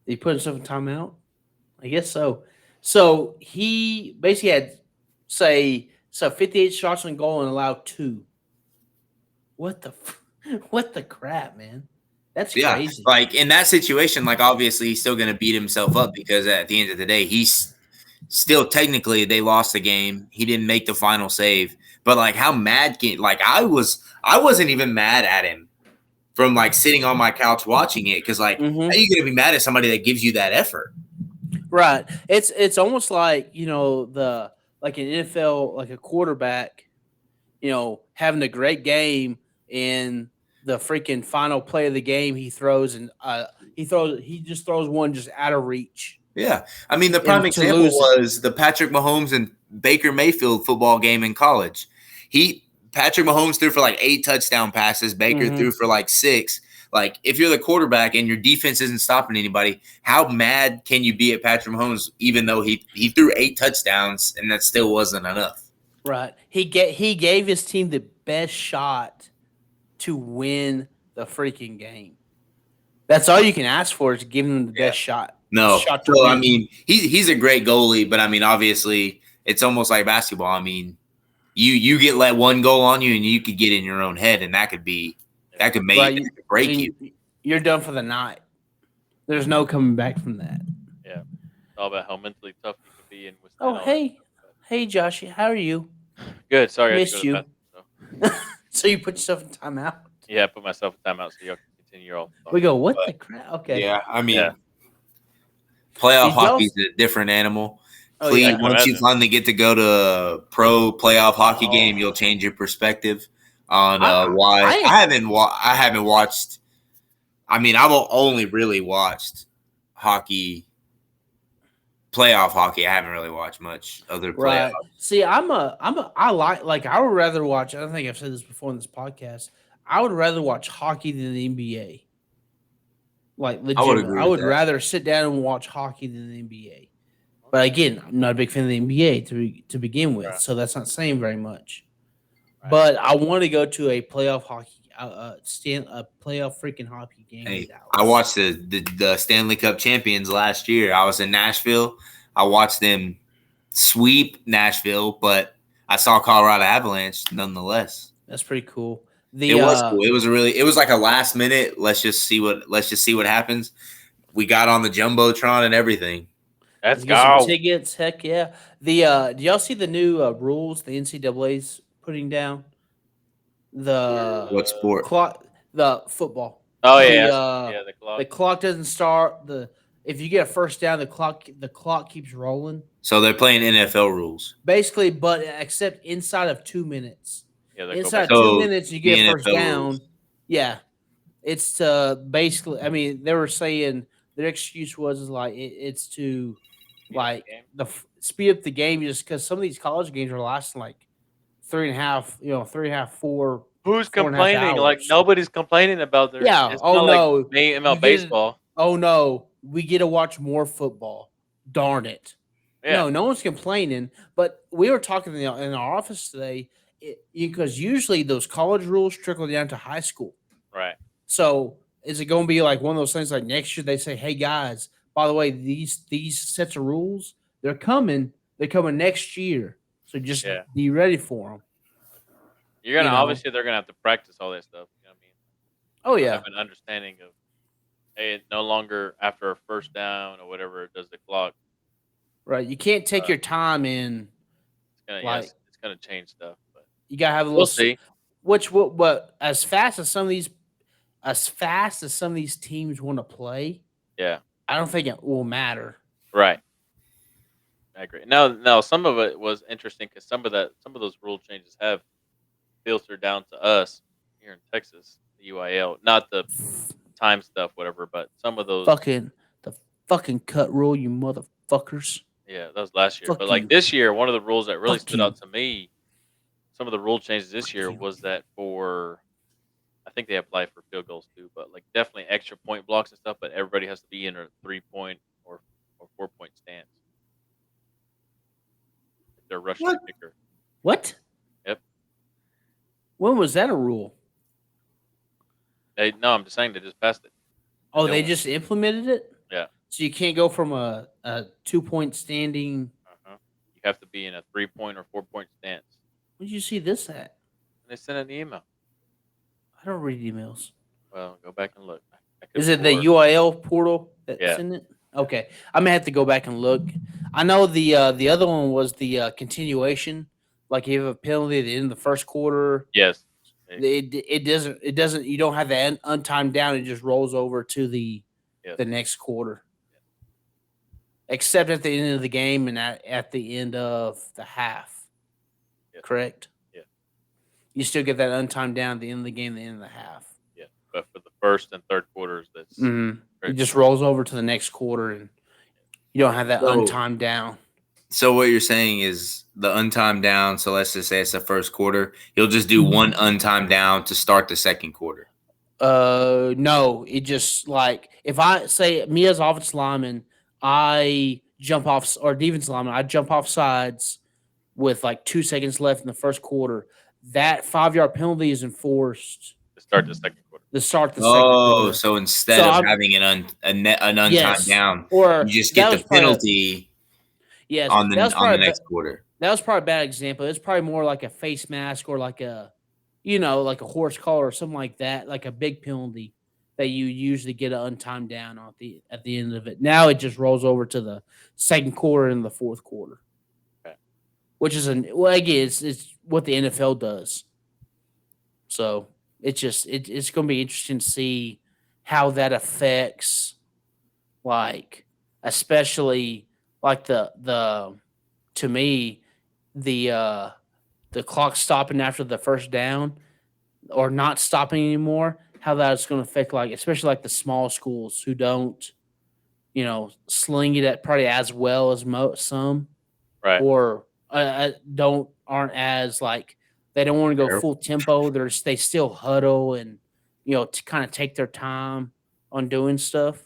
Did he put himself in timeout? I guess so. So he basically had 58 shots on goal and allowed 2. What the what the crap, man? That's Yeah, crazy. like in that situation, like obviously he's still going to beat himself up because at the end of the day, he's still technically they lost the game. He didn't make the final save, but like how mad can like I wasn't even mad at him from like sitting on my couch watching it because like how are you going to be mad at somebody that gives you that effort? Right. It's almost like like an NFL like a quarterback, having a great game and the freaking final play of the game he throws and he just throws one just out of reach. Yeah. I mean, the prime example was the Patrick Mahomes and Baker Mayfield football game in college. Patrick Mahomes threw for like 8 touchdown passes. Baker threw for like 6. Like, if you're the quarterback and your defense isn't stopping anybody, how mad can you be at Patrick Mahomes even though he threw 8 touchdowns and that still wasn't enough? Right. He gave his team the best shot to win the freaking game. That's all you can ask for is give him the best shot. No. Shot to So, win. I mean, he's a great goalie, but I mean, obviously, it's almost like basketball. I mean, you get let one goal on you and you could get in your own head, and that could break you. You're done for the night. There's no coming back from that. Yeah. It's all about how mentally tough you can be and Oh, hey, Josh, how are you? Good. Sorry, Missed I had to go to the bathroom, So you put yourself in timeout? Yeah, I put myself in timeout so y'all can continue your all. We go, what the crap? Okay. Yeah, I mean, playoff hockey is a different animal. Clete, once you finally get to go to a pro playoff hockey game, you'll change your perspective on why. I haven't watched. I mean, I've only really watched hockey, playoff hockey. I haven't really watched much other playoffs. Right. See, I would rather watch. I don't think I've said this before in this podcast. I would rather watch hockey than the NBA. Like legit, I would rather sit down and watch hockey than the NBA. But again, I'm not a big fan of the NBA to begin with, so that's not saying very much. Right. But I want to go to a playoff hockey, a playoff freaking hockey game. Hey, I watched the Stanley Cup champions last year. I was in Nashville. I watched them sweep Nashville, but I saw Colorado Avalanche nonetheless. That's pretty cool. It was cool. It was like a last minute. Let's just see what happens. We got on the jumbotron and everything. Let's go. Some tickets, heck yeah. Do y'all see the new rules the NCAA's putting down? What sport? The football. Oh yeah. The clock. The clock doesn't start. If you get a first down, the clock keeps rolling. So they're playing NFL rules. Basically, but except inside of 2 minutes. Yeah, inside of 2 minutes, you get a first down. Rules. Yeah. It's to basically, I mean, they were saying their excuse was like it's to speed up the game just because some of these college games are lasting like 3.5, 4. Who's complaining? Like nobody's complaining about their. Yeah. It's about baseball. Oh no, we get to watch more football. Darn it. Yeah. No one's complaining. But we were talking in our office today because usually those college rules trickle down to high school. Right. So is it going to be like one of those things like next year they say, hey guys, by the way, these sets of rules, they're coming next year. So just be ready for them. You're gonna obviously they're gonna have to practice all that stuff. You know what I mean? Oh yeah. Have an understanding of hey, no longer after a first down or whatever it does the clock. Right. You can't take your time in. It's gonna change stuff. But you gotta have a little. We'll see. But as fast as some of these teams want to play, I don't think it will matter. Right. I agree. Now, some of it was interesting because some of those rule changes have filtered down to us here in Texas, the UIL, not the time stuff, whatever. But some of those, Fucking the fucking cut rule, you motherfuckers. yeah, that was last year. But Fuck like you. this year, one of the rules that really Fuck stood you. out to me, some of the rule changes this Fuck year you. was that for, I think they apply for field goals too, but like definitely extra point blocks and stuff. But everybody has to be in a 3 point or 4 point stance if they're rushing What? the kicker. What? Yep. When was that a rule? No, I'm just saying they just passed it. And Oh, they they won't- just implemented it? yeah. So you can't go from a 2 point standing. Uh-huh. You have to be in a 3 point or 4 point stance. Where'd you see this at? And they sent an email. I don't read emails. Well, go back and look. I could Is it the swore- UIL portal that's Yeah. in it? Okay, I may have to go back and look. I know the other one was the continuation. Like you have a penalty at the end of the first quarter. Yes. It doesn't you don't have that untimed down. It just rolls over to the Yes. next quarter. Except at the end of the game and at the end of the half. Yes. Correct? Yeah. You still get that untimed down at the end of the game, the end of the half. Yeah. But for the first and third quarters, that's It just rolls over to the next quarter and you don't have that So- untimed down. So what you're saying is the untimed down. So let's just say it's the first quarter. You'll just do one untimed down to start the second quarter. No, it just like if I say me as offensive lineman, I jump off or defensive lineman, I jump off sides with like 2 seconds left in the first quarter. That 5-yard penalty is enforced to start the second quarter. to start the second Oh, quarter. so instead So of I'm- having an untimed Yes. down, Or you just that get the was probably a- penalty Yes, on that the was probably next quarter. that was probably a bad example. It's probably more like a face mask or like a, like a horse collar or something like that, like a big penalty that you usually get an untimed down at the end of it. Now it just rolls over to the second quarter and the fourth quarter, Okay. which is again it's what the NFL does. So it's just it's going to be interesting to see how that affects, like especially like the to me the clock stopping after the first down or not stopping anymore, how that's going to affect like especially like the small schools who don't sling it at probably as well as some Right. or aren't as like they don't want to go Sure. full tempo. They still huddle and to kind of take their time on doing stuff,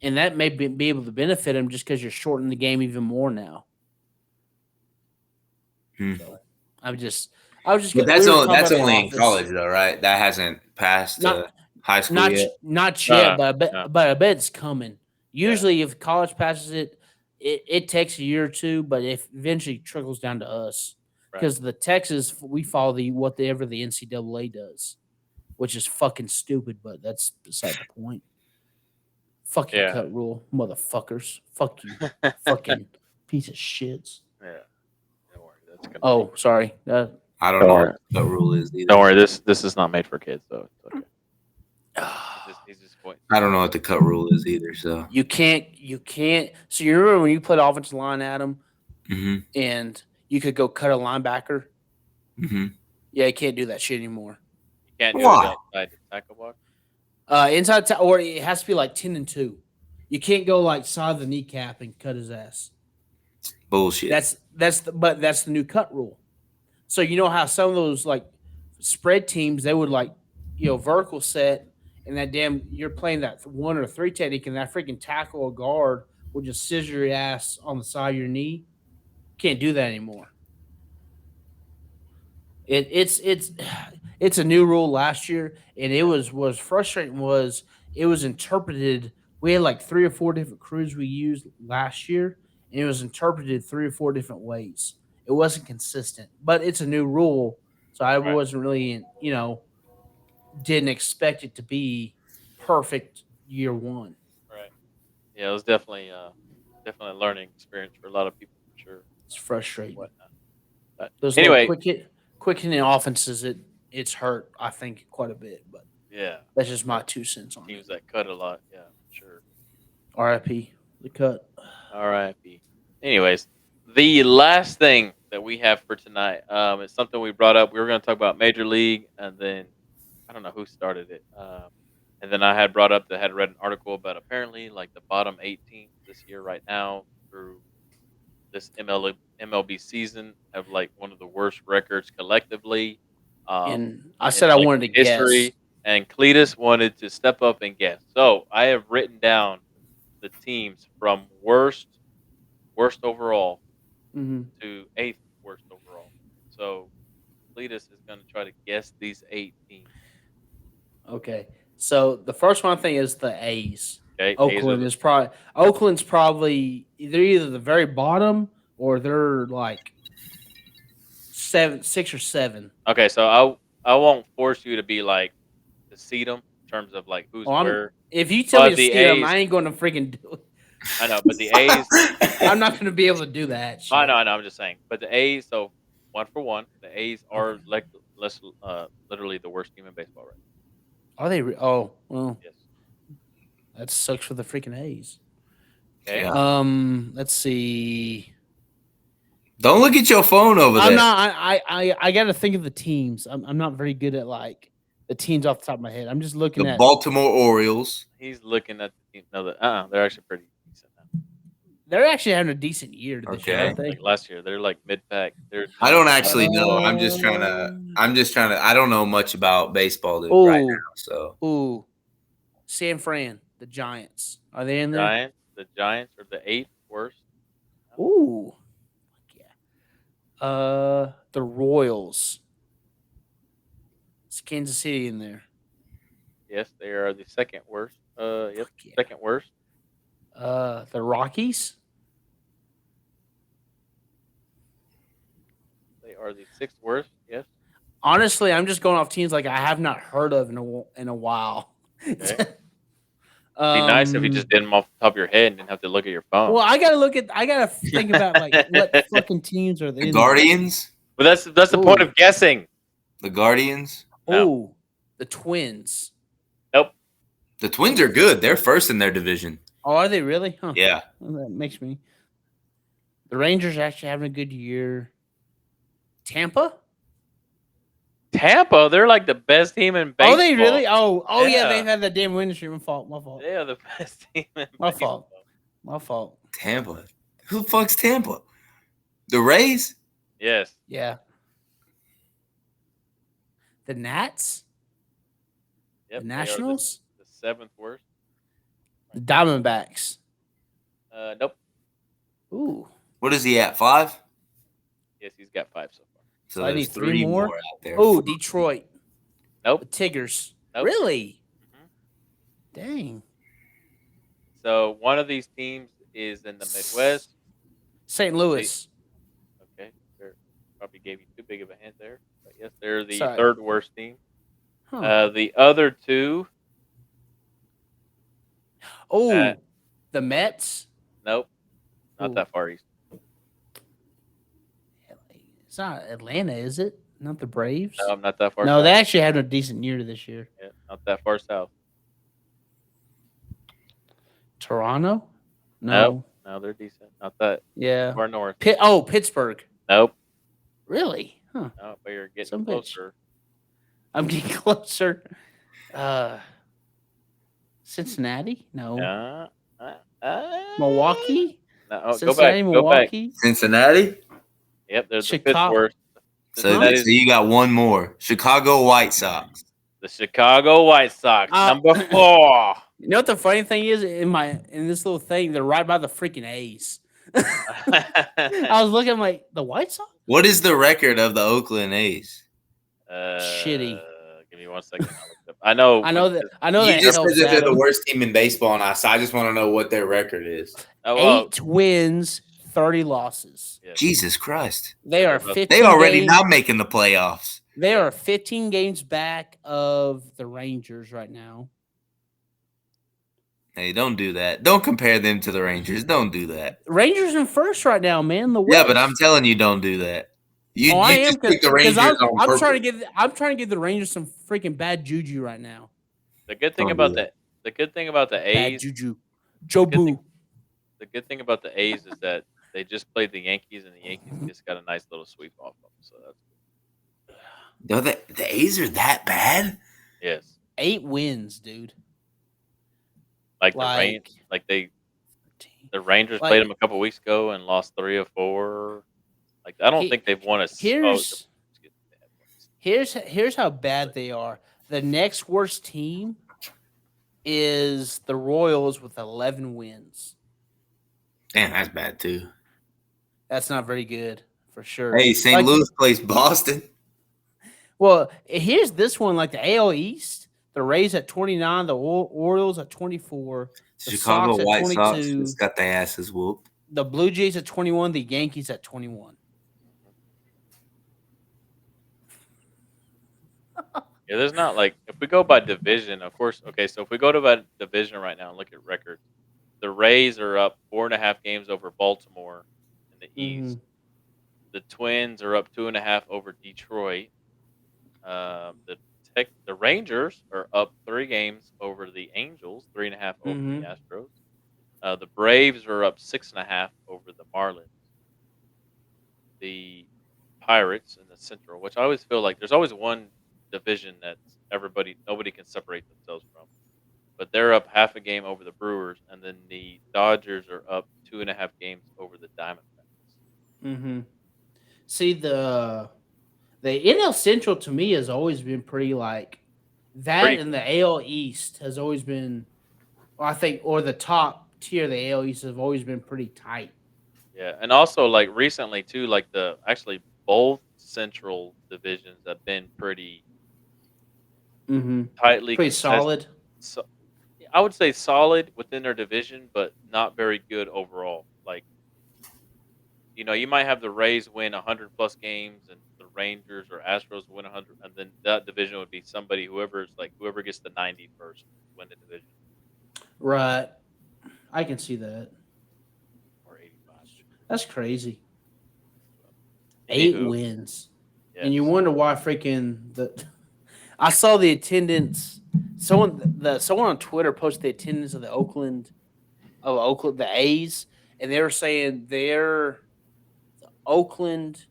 and that may be able to benefit them just because you're shortening the game even more now. Hmm. So I was just But that's we were only talking that's about the only in office. college though, right? That hasn't passed Not- high school Not yet. not No, yet, no, but no. I bet it's coming. Usually, if college passes it, it takes a year or two, but if eventually trickles down to us Right. because the Texas we follow whatever the NCAA does, which is fucking stupid, but that's beside the point. Fucking Yeah. cut rule, motherfuckers. Fuck you, fucking piece of shits. Yeah. Don't worry. That's gonna Oh, sorry. I don't Don't know worry. what rule is either. Don't worry. This is not made for kids, though. It's okay. He's just pointing. I don't know what the cut rule is either. So You can't. So you remember when you played offensive line, Adam, hmm and you could go cut a linebacker? hmm Yeah, you can't do that shit anymore. You can't do Why? it outside the tackle box. Inside or it has to be like 10-2. You can't go like side of the kneecap and cut his ass. bullshit. That's the new cut rule. So you know how some of those like spread teams they would like vertical set and that damn you're playing that 1 or 3 technique and that freaking tackle or guard will just scissor your ass on the side of your knee. Can't do that anymore. It's a new rule last year, and it was frustrating. Was it was interpreted? We had like 3 or 4 different crews we used last year, and it was interpreted 3 or 4 different ways. It wasn't consistent, but it's a new rule, so I Right. wasn't really didn't expect it to be perfect year one. Right. Yeah, it was definitely a learning experience for a lot of people for sure. It's frustrating. Whatnot. But Those anyway, little quick hitting offenses, it's hurt I think quite a bit, but yeah, that's just my 2 cents on teams it. that cut a lot. Yeah, for sure. RIP the cut. R.I.P. Anyways, the last thing that we have for tonight is something we brought up. We were going to talk about Major League, and then I don't know who started it. And then I had brought up that I had read an article about apparently like the bottom 8 teams this year right now through this MLB season have like one of the worst records collectively um, And I in said I like wanted to guess. history. And Cletus wanted to step up and guess. So I have written down the teams from worst overall Hmm. to eighth worst overall. So Cletus is going to try to guess these 8 teams. Okay. So the first one I think is the A's. Okay, A's are Oakland's probably they're either the very bottom or they're like 6 or 7. okay. So I won't force you to be like to seed them in terms of like who's Well, where. if you tell me But to the see them, A's, I ain't going to freaking do it. I know. But the A's, I'm not going to be able to do that I shit. know, I know. I'm just saying. But the A's, so one for one, the A's Okay. are like less literally the worst team in baseball right Are they? Oh, well, now. Yes. that sucks for the freaking A's. Okay. Yeah. Let's see. Don't look at your phone over I'm there. not. I got to think of the teams. I'm not very good at like the teams off the top of my head. I'm just looking The at. Baltimore Orioles. He's looking at the team. No, they're actually pretty decent now. They're actually having a decent year this year, Okay. aren't they? Like last year, they're like mid pack. They're I don't actually know. Um, I'm just trying to. I don't know much about baseball right Ooh, now. So ooh, San Fran, the Giants. Are they in there? Giants. The Giants are the 8th worst. Ooh, yeah. The Royals. Is Kansas City in there? Yes, they are the 2nd worst. Yep, Fuck yeah. 2nd worst. The Rockies. They are the 6th worst. Yes. Honestly, I'm just going off teams like I have not heard of in a while. Okay. Be nice if you just did them off the top of your head and didn't have to look at your phone. Well, I gotta think about like what fucking teams are they? the Guardians. But that's the point of guessing. The Guardians. No. Oh, the Twins. Nope. The Twins are good. They're first in their division. Oh, are they really? Huh. Yeah. Well, that makes me. The Rangers are actually having a good year. Tampa? Tampa, they're like the best team in baseball. Oh, they really? Oh yeah, Yeah. they've had that damn winning streak. My fault. They are the best team in My baseball. fault. My fault. Tampa. Who fucks Tampa? The Rays? Yes. Yeah. The Nats? Yep, The they are Nationals? the 7th worst. The Diamondbacks. Nope. Ooh. What is he at? 5? Yes, he's got 5 so far. So I there's need 3 more out there. Oh, Detroit. Nope. The Tigers. Nope. Really? Mhm. Dang. So one of these teams is in the Midwest. St. Louis. Okay, probably gave you too big of a hint there, but yes, they're the Sorry. 3rd worst team. Huh. The other 2, The Mets. nope, not Ooh. that far east. It's not Atlanta, is it? Not the Braves? No, I'm not that far. No, south. they actually had a decent year this year. Yeah, not that far south. Toronto? No, they're decent. Not that Yeah. far north. Pittsburgh. Nope. Really? Huh. No, but you're getting Some bitch. closer. I'm getting closer. Cincinnati? No. Milwaukee? No, go Cincinnati, back. Go back. Milwaukee? Cincinnati? Yep, they're the 5th Chicago. worst. So, That so is you got one more. Chicago White Sox. the Chicago White Sox, number 4. You know what the funny thing is? In this little thing, they're right by the freaking A's. I was looking like the White Sox? What is the record of the Oakland A's? Shitty. Give me 1 second. I'll look it up. I know that You just helps said that they're the Adam. worst team in baseball, and I just want to know what their record is. 8 wins, 30 losses. Yes. Jesus Christ. They are 15 They already games, not making the playoffs. They are 15 games back of the Rangers right now. Hey, don't do that. Don't compare them to the Rangers. Don't do that. Rangers in first right now, man. The West. Yeah, but I'm telling you, don't do that. You I am just pick the Rangers I'm on trying purpose. I'm trying to give the Rangers some freaking bad juju right now. The good thing Don't about do the good thing about the Bad A's, juju. Joe good thing- Boo. the good thing about the A's is that they just played the Yankees, and the Yankees just got a nice little sweep off them. So that's No, the A's are that bad? yes. 8 wins, dude. Like Like, like the Rangers played like them a couple weeks ago and lost 3 of 4. Like, I don't think they've won a s oh, here's excuse me, they have won a s here's how bad they are. The next worst team is the Royals with 11 wins. Damn, that's bad too. That's not very good for sure. Hey, St. Like, Louis plays Boston. well, here's this one, like the AL East, the Rays at 29, the Orioles at 24, the Chicago Sox at White Sox 22, just got their asses whooped. the Blue Jays at 21, the Yankees at 21. Yeah, there's not, like if we go by division, of course okay, so if we go to by division right now and look at records, the Rays are up 4.5 games over Baltimore in the Mm-hmm. East. The Twins are up 2.5 over Detroit. The Rangers are up 3 games over the Angels, 3.5 over the Mm-hmm. Astros. The Braves are up 6.5 over the Marlins. The Pirates in the Central, which I always feel like there's always one division that's nobody can separate themselves from. But they're up half a game over the Brewers, and then the Dodgers are up 2.5 games over the Diamondbacks. Mm-hmm. See, the NL Central to me has always been pretty like that, Pretty and the AL East has always been, I think, or the top tier of the AL East have always been pretty tight. Yeah, and also like recently too, like the actually both Central divisions have been pretty Mm-hmm. tightly Pretty contested. solid. So I would say solid within their division, but not very good overall. Like you might have the Rays win 100 plus games, and the Rangers or Astros win 100, and then that division would be somebody whoever gets the 90 first win the division Right. I can see that. or 85. That's crazy. Eight Anywho, wins. And you yes, wonder why freaking the I saw the attendance. Someone on Twitter posted the attendance of Oakland, the A's, and they were saying their Oakland,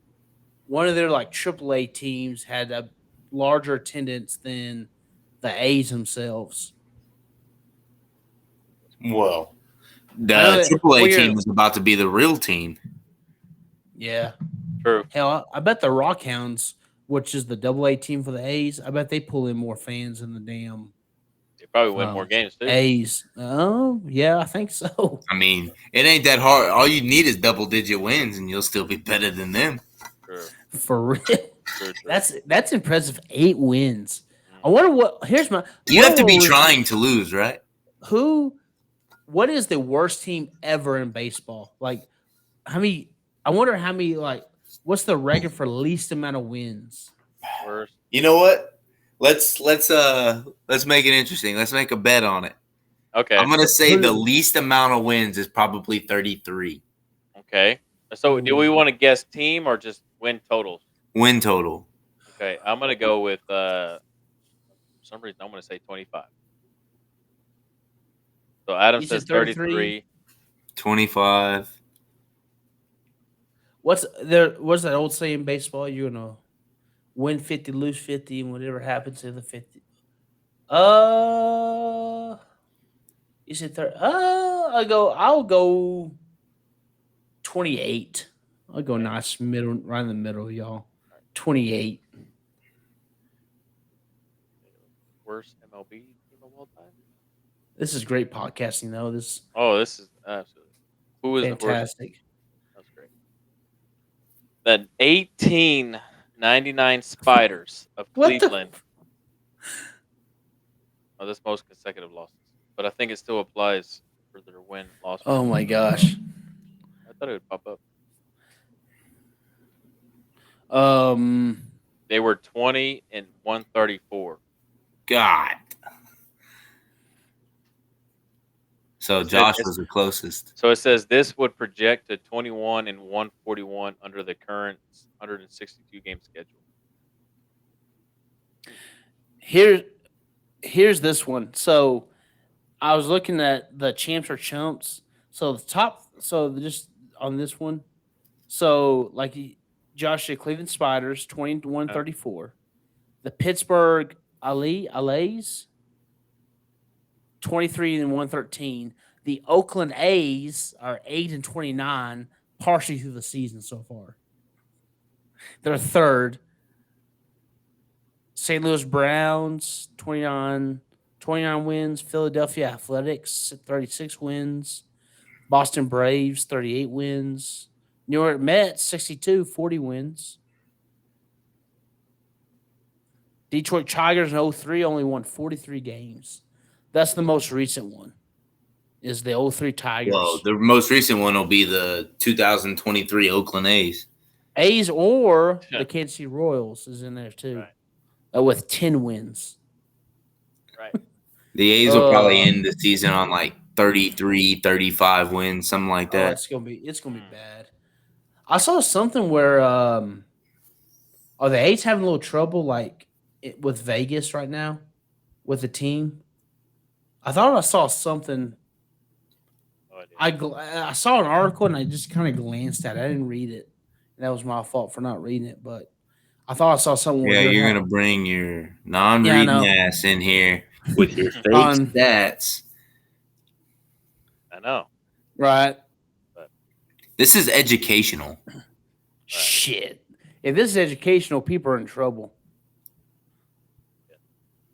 one of their like AAA teams had a larger attendance than the A's themselves. Whoa. I know The that AAA when team you're is about to be the real team. yeah. true. Hell, I bet the Rockhounds, which is the AA team for the A's, I bet they pull in more fans than the damn They probably win more games too. A's. Oh, yeah, I think so. I mean, it ain't that hard. All you need is double-digit wins, and you'll still be better than them. True, For real. true. That's impressive. 8 wins. I Mhm. wonder what here's my You have to be what trying to lose, right? who what is the worst team ever in baseball? Like how many I wonder how many like what's the record for least amount of wins? Worst. You know what? Let's make it interesting. Let's make a bet on it. I'm Okay, gonna say the Who least amount of wins is probably 33 okay. So do we Ooh. want to guess team or just win totals? win total. Okay, I'm gonna go with for some reason I'm gonna say 25. So Adam You says said 33? 33. 25. What's that old saying in baseball? You're gonna win 50, lose 50, and whatever happens in the 50. Uh you said 30. I'll go 28. I'll go Okay. nice middle, right in the middle, y'all. 28. Worst MLB team of all time? This is great podcasting, though. This is Oh, this is absolutely. Who is the worst? fantastic. That's great. The 1899 Spiders of What the? Cleveland. Oh, that's most consecutive losses. But I think it still applies for their win loss Oh record. my gosh. I thought it would pop up. Um, They were 20 and 134. God. So It said, Josh was the closest. so it says this would project to 21 and 141 under the current 162 game schedule. here, here's this one. So I was looking at the champs or chumps. So the top. So just on this one. So Josh said, Cleveland Spiders 21-34. The Pittsburgh Allays 23-113. The Oakland A's are 8-29, partially through the season so far. They're third. St. Louis Browns, 29 wins. Philadelphia Athletics, 36 wins. Boston Braves, 38 wins. New York Mets, 62, 40 wins. Detroit Tigers in 03 only won 43 games. That's the most recent one, is the 03 Well, Tigers. the most recent one will be the 2023 Oakland A's. A's or the Yeah. Kansas City Royals is in there too, Right. with 10 wins. Right. The A's will probably end the season on like 33, 35 wins, something like Oh, that. it's gonna be bad. I saw something where are the A's having a little trouble with Vegas right now with the team? I thought I saw something. No idea. I saw an article and I just kind of glanced at it. I didn't read it. And that was my fault for not reading it, but I thought I saw something where Yeah, they're you're having. gonna bring your Yeah, I non-reading know. ass in here with your fake On stats. I know. right. But This is educational. Shit. If this is educational, people are in trouble.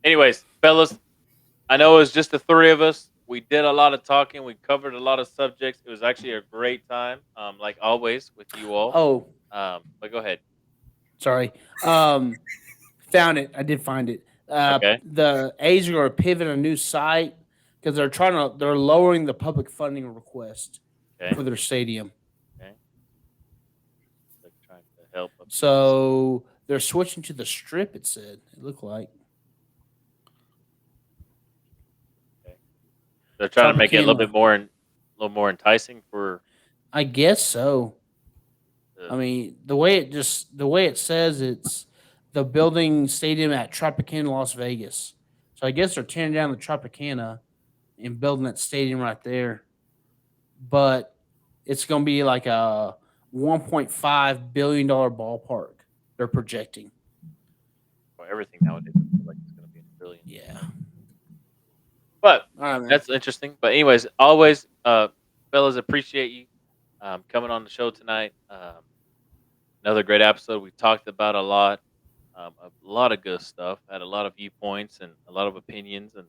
anyways, fellas, I know it was just the three of us. We did a lot of talking. We covered a lot of subjects. It was actually a great time, like always with you all. Oh, But go ahead. sorry. Found it. I did find it. Okay. The A's are going to pivot a new site because they're lowering the public funding request Okay. for their stadium. Okay. Like trying to help. So they're switching to the strip. It said it looked like. Okay. They're trying to make it a little Tropicana. bit more, a little more enticing for. I guess so. The, I mean, the way it says it's the building stadium at Tropicana, Las Vegas. So I guess they're tearing down the Tropicana and building that stadium right there. But it's going to be like a $1.5 billion ballpark. They're projecting. for everything nowadays, I feel like it's going to be in a billion. Yeah. But All right, man. that's interesting. But anyways, always, fellas, appreciate you coming on the show tonight. Another great episode. We talked about a lot of good stuff. Had a lot of viewpoints and a lot of opinions and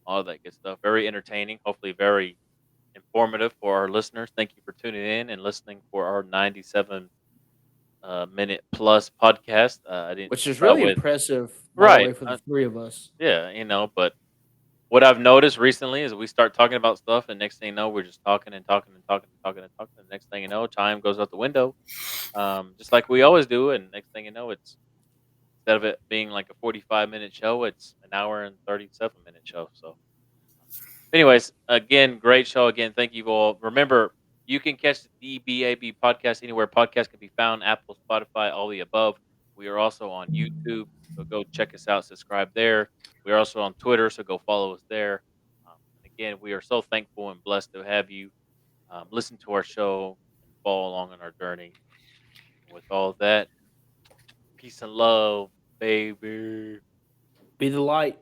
all that good stuff. Very entertaining. Hopefully, very informative for our listeners. Thank you for tuning in and listening for our 97 minute plus podcast. I didn't Which is start really with impressive, by the right. way, for the three of us. Yeah, but what I've noticed recently is we start talking about stuff, and next thing you know, we're just talking and talking and talking and talking and talking. And next thing you know, time goes out the window, just like we always do. And next thing you know, it's instead of it being like a 45-minute show, it's an hour and 37-minute show. So, anyways, again, great show. Again, thank you all. Remember, you can catch the D.B.A.B podcast anywhere podcasts can be found: Apple, Spotify, all the above. We are also on YouTube, so go check us out. Subscribe there. We are also on Twitter, so go follow us there. And again, we are so thankful and blessed to have you listen to our show and follow along on our journey. With all of that, peace and love, baby. Be the light.